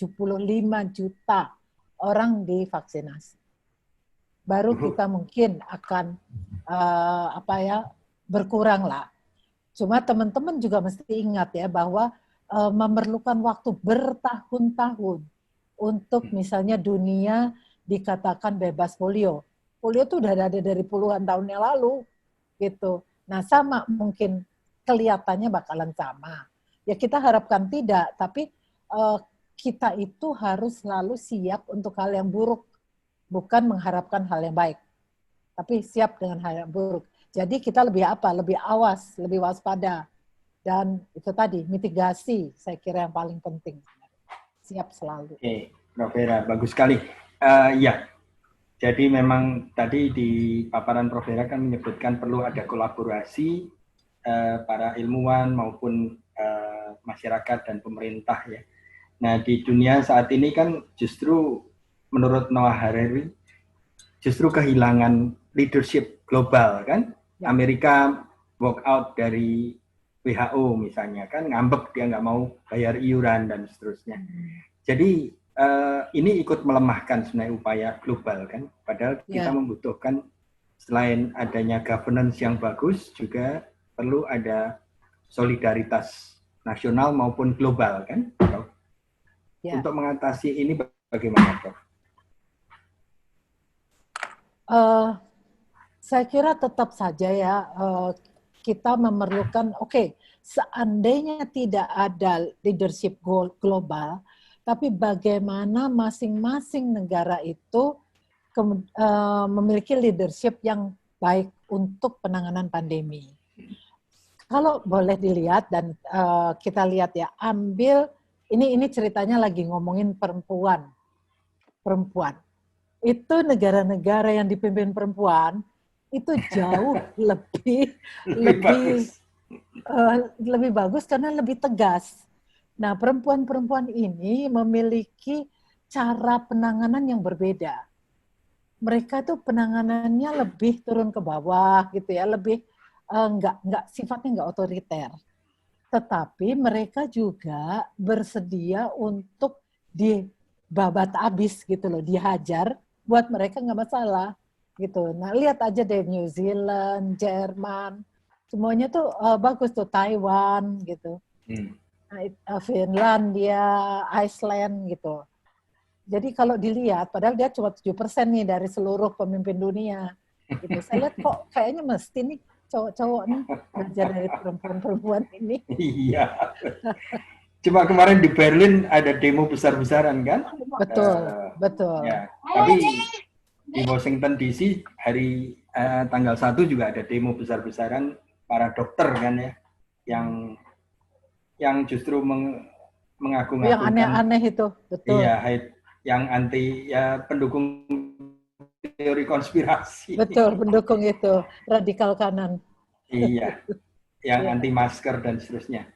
Speaker 8: juta orang divaksinasi. Baru kita mungkin akan berkurang lah. Cuma teman-teman juga mesti ingat ya bahwa memerlukan waktu bertahun-tahun untuk misalnya dunia dikatakan bebas polio. Polio itu udah ada dari puluhan tahun yang lalu gitu. Nah, sama mungkin kelihatannya bakalan sama. Ya kita harapkan tidak, tapi kita itu harus selalu siap untuk hal yang buruk, bukan mengharapkan hal yang baik, tapi siap dengan hal yang buruk. Jadi kita lebih Lebih awas, lebih waspada. Dan itu tadi, mitigasi saya kira yang paling penting. Siap selalu.
Speaker 7: Oke, Prof. Hera, bagus sekali. Ya, jadi memang tadi di paparan Prof. Hera kan menyebutkan perlu ada kolaborasi para ilmuwan maupun masyarakat dan pemerintah ya. Nah di dunia saat ini kan justru menurut Noah Harari justru kehilangan leadership global kan. Amerika walk out dari WHO misalnya kan, ngambek dia nggak mau bayar iuran dan seterusnya. Jadi ini ikut melemahkan sebenarnya upaya global kan. Padahal kita membutuhkan selain adanya governance yang bagus juga perlu ada solidaritas nasional maupun global kan, Prof? Ya. Untuk mengatasi ini bagaimana, Prof?
Speaker 8: Saya kira tetap saja ya kita memerlukan, seandainya tidak ada leadership global, tapi bagaimana masing-masing negara itu memiliki leadership yang baik untuk penanganan pandemi. Kalau boleh dilihat dan kita lihat ya, ambil ini ceritanya lagi ngomongin perempuan. Itu negara-negara yang dipimpin perempuan itu jauh lebih bagus karena lebih tegas. Nah, perempuan-perempuan ini memiliki cara penanganan yang berbeda. Mereka tuh penanganannya lebih turun ke bawah gitu ya, lebih sifatnya nggak otoriter. Tetapi mereka juga bersedia untuk dibabat abis gitu loh, dihajar, buat mereka nggak masalah gitu. Nah, lihat aja deh New Zealand, Jerman, semuanya tuh bagus tuh, Taiwan gitu. Finlandia, Iceland gitu. Jadi kalau dilihat, padahal dia cuma 7% nih dari seluruh pemimpin dunia. Gitu. Saya lihat kok kayaknya mesti nih cowok-cowok nih belajar dari perempuan-perempuan ini.
Speaker 7: Iya. Cuma kemarin di Berlin ada demo besar-besaran kan?
Speaker 8: Betul.
Speaker 7: Ya. Tapi di Washington DC hari tanggal 1 juga ada demo besar-besaran para dokter kan ya, yang justru mengagung-agungkan.
Speaker 8: Yang aneh-aneh itu, betul.
Speaker 7: Iya, yang anti pendukung teori konspirasi.
Speaker 8: Betul, pendukung itu radikal kanan.
Speaker 7: Iya, yang anti masker dan seterusnya.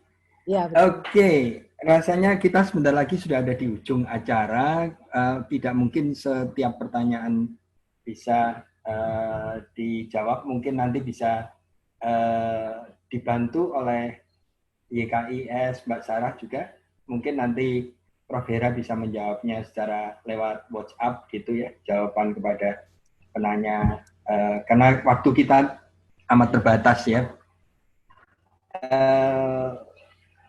Speaker 8: Ya,
Speaker 7: Oke, rasanya kita sebentar lagi sudah ada di ujung acara. Tidak mungkin setiap pertanyaan bisa dijawab. Mungkin nanti bisa dibantu oleh YKIS, Mbak Sarah juga. Mungkin nanti Prof. Hera bisa menjawabnya secara lewat WhatsApp gitu ya, jawaban kepada penanya. Karena waktu kita amat terbatas ya.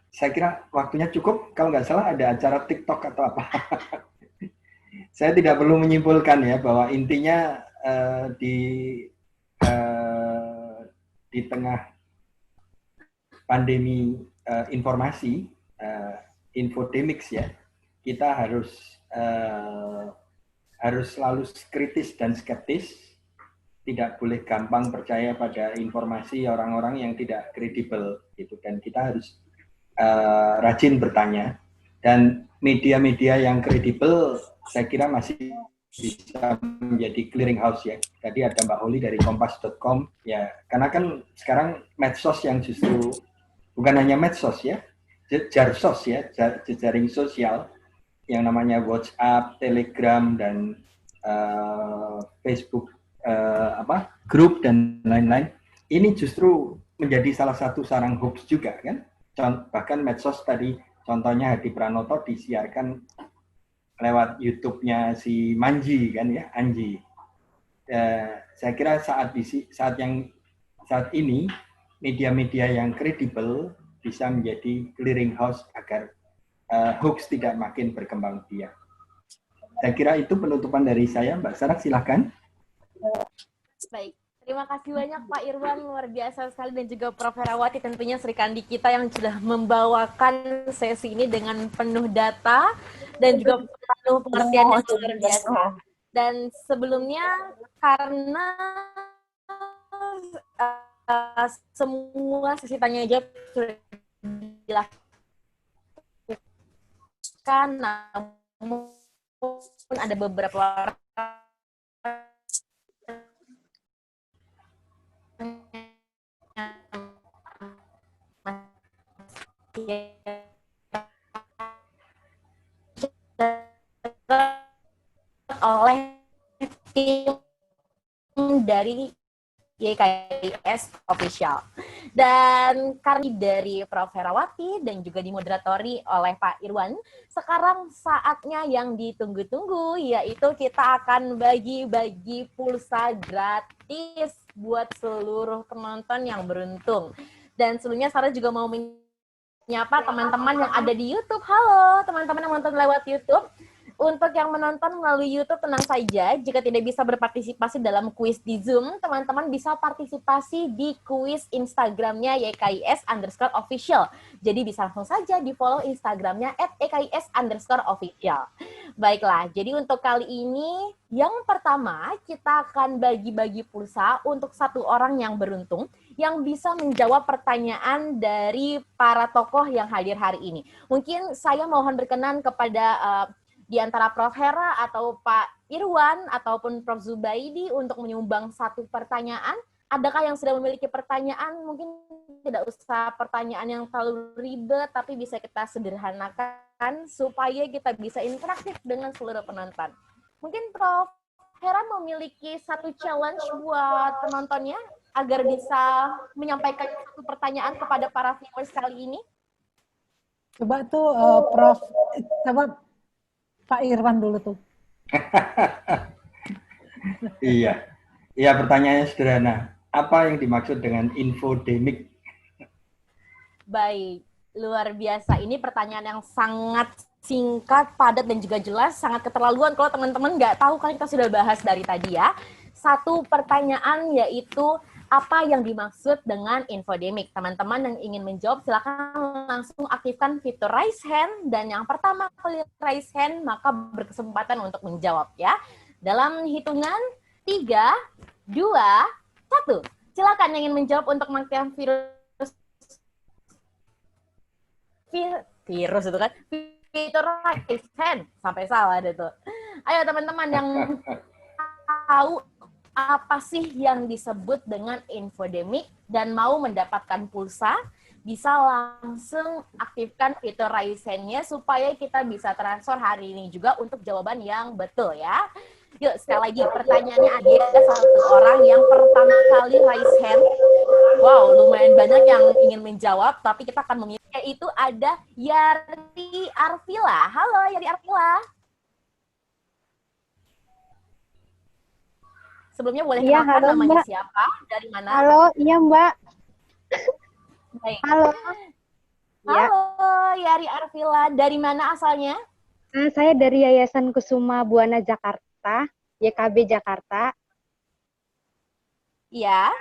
Speaker 7: Saya kira waktunya cukup. Kalau nggak salah ada acara TikTok atau apa. Saya tidak perlu menyimpulkan ya bahwa intinya di tengah pandemi informasi, infodemics ya, kita harus selalu kritis dan skeptis. Tidak boleh gampang percaya pada informasi orang-orang yang tidak kredibel gitu, dan kita harus rajin bertanya, dan media-media yang kredibel saya kira masih bisa menjadi clearinghouse ya. Tadi ada Mbak Holly dari kompas.com ya, karena kan sekarang medsos yang justru bukan hanya medsos ya, jarsos ya, jejaring sosial yang namanya WhatsApp, Telegram dan Facebook grup dan lain-lain, ini justru menjadi salah satu sarang hoax juga kan. Bahkan medsos tadi contohnya Hadi Pranoto disiarkan lewat YouTube-nya si Manji kan ya, Anji. Saya kira saat ini media-media yang kredibel bisa menjadi clearinghouse agar hoax tidak makin berkembang biak. Saya kira itu penutupan dari saya. Mbak Sarah silahkan.
Speaker 6: Baik, terima kasih banyak Pak Irwan, luar biasa sekali, dan juga Prof. Herawati tentunya Sri Kandi kita yang sudah membawakan sesi ini dengan penuh data dan juga penuh pengertian yang luar biasa. Dan sebelumnya karena semua sesi tanya jawab sudah dilakukan, namun ada beberapa oleh tim dari YKIS Official. Dan karena dari Prof. Herawati dan juga dimoderatori oleh Pak Irwan, sekarang saatnya yang ditunggu-tunggu, yaitu kita akan bagi-bagi pulsa gratis buat seluruh penonton yang beruntung. Dan sebelumnya Sarah juga mau menyapa teman-teman yang ada di YouTube. Halo teman-teman yang nonton lewat YouTube. untuk yang menonton melalui YouTube tenang saja, jika tidak bisa berpartisipasi dalam kuis di Zoom, teman-teman bisa partisipasi di kuis Instagramnya YKIS_official. Jadi bisa langsung saja di follow Instagramnya @EKIS_official. Baiklah, jadi untuk kali ini yang pertama kita akan bagi-bagi pulsa untuk satu orang yang beruntung yang bisa menjawab pertanyaan dari para tokoh yang hadir hari ini. Mungkin saya mohon berkenan kepada di antara Prof. Hera atau Pak Irwan ataupun Prof. Zubaidi untuk menyumbang satu pertanyaan. Adakah yang sudah memiliki pertanyaan? Mungkin tidak usah pertanyaan yang terlalu ribet, tapi bisa kita sederhanakan supaya kita bisa interaktif dengan seluruh penonton. Mungkin Prof. Hera memiliki satu challenge buat penontonnya agar bisa menyampaikan satu pertanyaan kepada para viewers kali ini.
Speaker 8: Coba tuh Prof, coba Pak Irwan dulu tuh.
Speaker 7: Iya, pertanyaannya sederhana. Apa yang dimaksud dengan infodemik?
Speaker 6: Baik, luar biasa. Ini pertanyaan yang sangat singkat, padat, dan juga jelas. Sangat keterlaluan kalau teman-teman nggak tahu, kan kita sudah bahas dari tadi ya. Satu pertanyaan yaitu, apa yang dimaksud dengan infodemik? Teman-teman yang ingin menjawab, silakan langsung aktifkan fitur raise hand. Dan yang pertama kali raise hand, maka berkesempatan untuk menjawab ya. Dalam hitungan 3, 2, 1. Silakan yang ingin menjawab untuk mengaktifkan virus itu kan. Fitur raise hand. Sampai salah deh tuh. Ayo teman-teman yang tahu apa sih yang disebut dengan infodemik dan mau mendapatkan pulsa, bisa langsung aktifkan fitur raise hand-nya supaya kita bisa transfer hari ini juga untuk jawaban yang betul ya. Yuk, sekali lagi pertanyaannya ada satu orang yang pertama kali raise hand. Wow, lumayan banyak yang ingin menjawab, tapi kita akan memilih, yaitu ada Yari Arvila. Halo Yari Arvila. Sebelumnya boleh kenalkan namanya Mbak. Siapa, dari mana?
Speaker 12: Halo, iya Mbak.
Speaker 6: Baik.
Speaker 12: Halo.
Speaker 6: Halo, Yari Arvila. Dari mana asalnya?
Speaker 12: Saya dari Yayasan Kusuma Buana Jakarta, YKB Jakarta.
Speaker 6: Iya.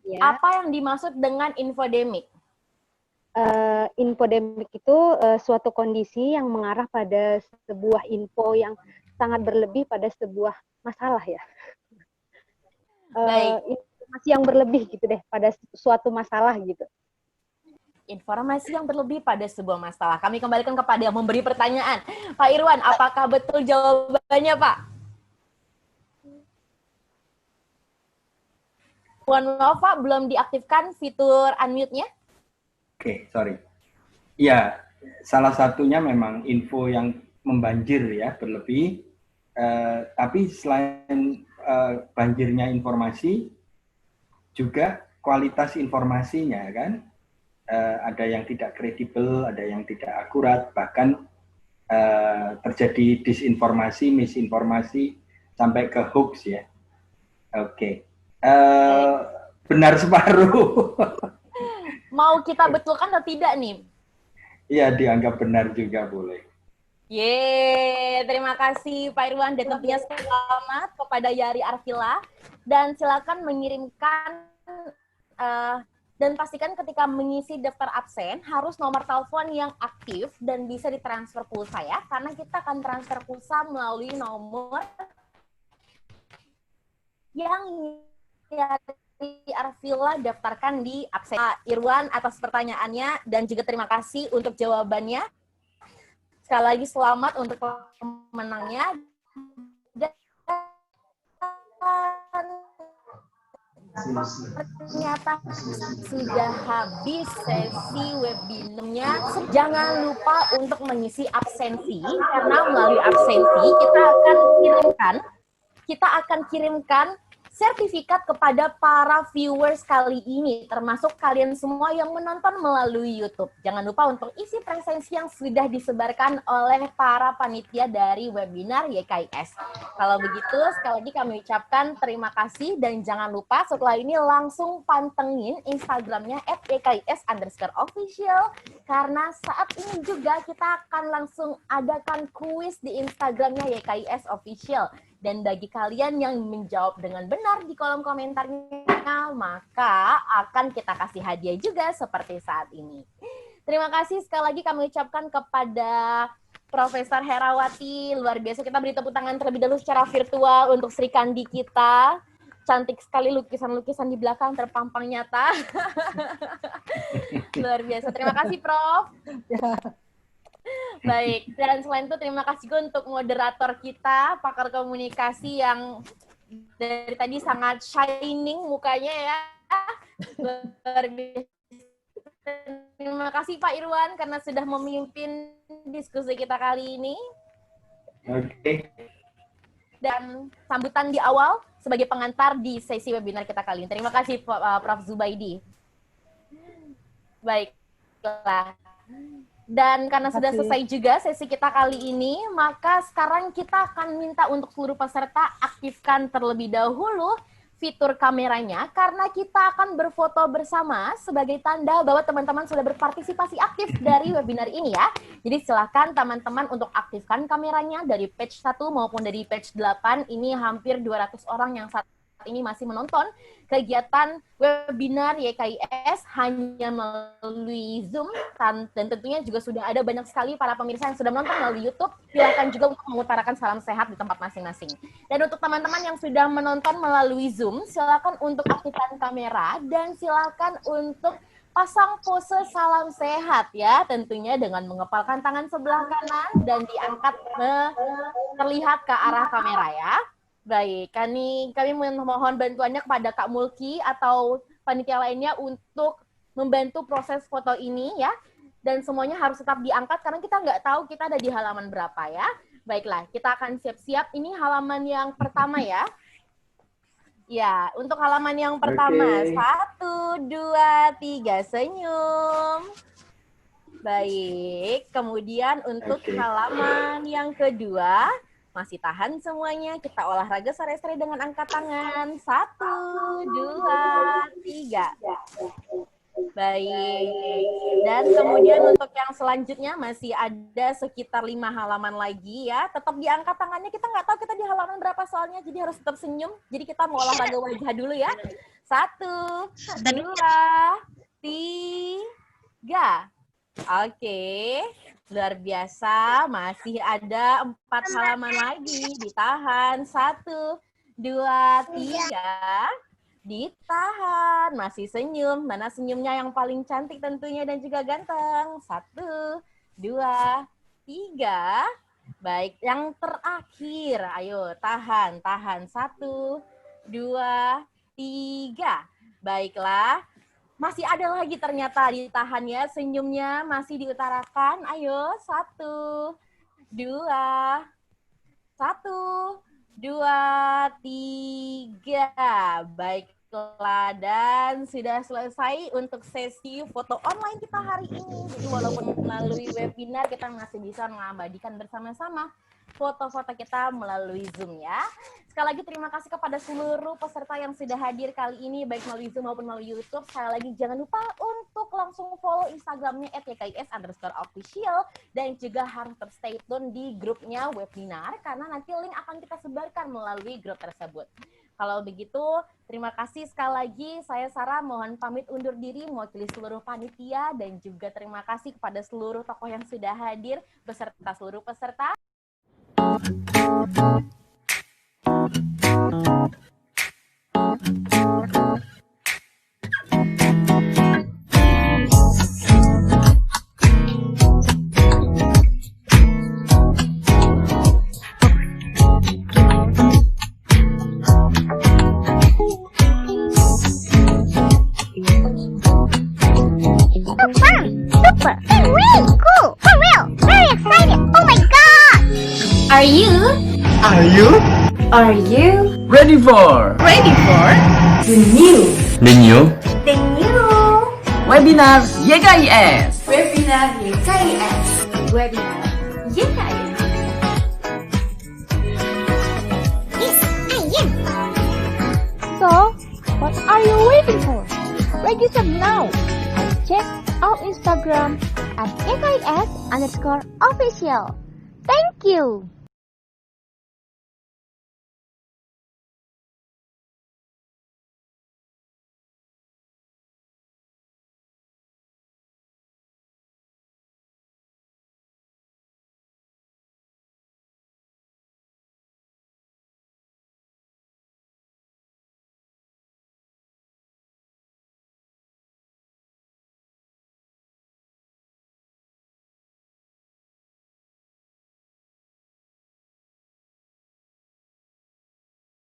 Speaker 12: Ya.
Speaker 6: Apa yang dimaksud dengan infodemik?
Speaker 12: Infodemik itu suatu kondisi yang mengarah pada sebuah info yang sangat berlebih pada sebuah masalah ya. Informasi yang berlebih gitu deh pada suatu masalah gitu.
Speaker 6: Informasi yang berlebih pada sebuah masalah. Kami kembalikan kepada yang memberi pertanyaan. Pak Irwan, apakah betul jawabannya, Pak? Mohon maaf, Pak, belum diaktifkan fitur unmute-nya?
Speaker 7: Oke, sorry. Ya, salah satunya memang info yang membanjir ya, berlebih. Tapi selain banjirnya informasi, juga kualitas informasinya kan, ada yang tidak kredibel, ada yang tidak akurat, bahkan terjadi disinformasi, misinformasi, sampai ke hoax ya. Oke. Benar separuh.
Speaker 6: Mau kita betulkan atau tidak nih?
Speaker 7: Iya, dianggap benar juga boleh.
Speaker 6: Yeay, terima kasih Pak Irwan dan tentunya selamat kepada Yari Arvila. Dan silakan mengirimkan dan pastikan ketika mengisi daftar absen harus nomor telepon yang aktif dan bisa ditransfer pulsa ya, karena kita akan transfer pulsa melalui nomor yang Yari Arvila daftarkan di absen. Pak Irwan atas pertanyaannya dan juga terima kasih untuk jawabannya. Sekali lagi selamat untuk pemenangnya. Dan ternyata sudah habis sesi webinarnya. Jangan lupa untuk mengisi absensi, karena melalui absensi kita akan kirimkan sertifikat kepada para viewers kali ini, termasuk kalian semua yang menonton melalui YouTube. Jangan lupa untuk isi presensi yang sudah disebarkan oleh para panitia dari webinar YKIS. Kalau begitu, sekali lagi kami ucapkan terima kasih dan jangan lupa setelah ini langsung pantengin Instagramnya @YKIS_official karena saat ini juga kita akan langsung adakan kuis di Instagramnya YKIS Official. Dan bagi kalian yang menjawab dengan benar di kolom komentarnya, maka akan kita kasih hadiah juga seperti saat ini. Terima kasih sekali lagi kami ucapkan kepada Profesor Herawati. Luar biasa, kita beri tepuk tangan terlebih dahulu secara virtual untuk Sri Kandi kita. Cantik sekali lukisan-lukisan di belakang terpampang nyata. Luar biasa, terima kasih Prof. Baik, dan selain itu terima kasih juga untuk moderator kita, pakar komunikasi yang dari tadi sangat shining mukanya ya. Luar biasa. Terima kasih Pak Irwan karena sudah memimpin diskusi kita kali ini.
Speaker 7: Oke.
Speaker 6: Dan sambutan di awal sebagai pengantar di sesi webinar kita kali ini. Terima kasih Prof. Zubaidi. Baiklah. Dan karena sudah selesai juga sesi kita kali ini, maka sekarang kita akan minta untuk seluruh peserta aktifkan terlebih dahulu fitur kameranya karena kita akan berfoto bersama sebagai tanda bahwa teman-teman sudah berpartisipasi aktif dari webinar ini ya. Jadi silakan teman-teman untuk aktifkan kameranya dari page 1 maupun dari page 8. Ini hampir 200 orang yang saat ini masih menonton kegiatan webinar YKIS hanya melalui Zoom dan tentunya juga sudah ada banyak sekali para pemirsa yang sudah menonton melalui YouTube. Silakan juga untuk mengutarakan salam sehat di tempat masing-masing. Dan untuk teman-teman yang sudah menonton melalui Zoom, silakan untuk aktifkan kamera dan silakan untuk pasang pose salam sehat ya, tentunya dengan mengepalkan tangan sebelah kanan dan diangkat terlihat ke arah kamera ya. Baik, kami mohon bantuannya kepada Kak Mulki atau panitia lainnya untuk membantu proses foto ini ya. Dan semuanya harus tetap diangkat karena kita nggak tahu kita ada di halaman berapa ya. Baiklah, kita akan siap-siap. Ini halaman yang pertama ya. Ya, untuk halaman yang pertama. 1, 2, 3, senyum. Baik, kemudian untuk halaman yang kedua, masih tahan semuanya, kita olahraga sore-sore dengan angkat tangan. 1, 2, 3. Baik. Dan kemudian untuk yang selanjutnya masih ada sekitar 5 halaman lagi ya. Tetap diangkat tangannya, kita nggak tahu kita di halaman berapa soalnya, jadi harus tetap senyum. Jadi kita mau olahraga wajah dulu ya. 1, 2, 3. Oke. Luar biasa, masih ada 4 halaman lagi, ditahan. 1, 2, 3, ditahan, masih senyum. Mana senyumnya yang paling cantik tentunya dan juga ganteng. 1, 2, 3. Baik, yang terakhir, ayo tahan. 1, 2, 3. Baiklah. Masih ada lagi ternyata ditahannya, senyumnya masih diutarakan. Ayo, 1, 2, 3. Baiklah, dan sudah selesai untuk sesi foto online kita hari ini. Jadi walaupun melalui webinar, kita masih bisa mengabadikan bersama-sama foto-foto kita melalui Zoom ya. Sekali lagi terima kasih kepada seluruh peserta yang sudah hadir kali ini, baik melalui Zoom maupun melalui YouTube. Sekali lagi jangan lupa untuk langsung follow Instagramnya @YKIS_official dan juga harus tetap stay tune di grupnya webinar karena nanti link akan kita sebarkan melalui grup tersebut. Kalau begitu, terima kasih sekali lagi. Saya Sarah, mohon pamit undur diri mewakili seluruh panitia dan juga terima kasih kepada seluruh tokoh yang sudah hadir beserta seluruh peserta.
Speaker 1: Super! Really cool! For real! Very excited! Oh my god!
Speaker 2: Are you?
Speaker 3: Are you?
Speaker 2: Are you
Speaker 3: Ready for
Speaker 2: the new
Speaker 3: the new webinar YKIS.
Speaker 2: webinar YKIS? Webinar YKIS.
Speaker 1: Yes, I am.
Speaker 4: So, what are you waiting for? Register now. Check out Instagram
Speaker 1: At YKIS_official. Thank you.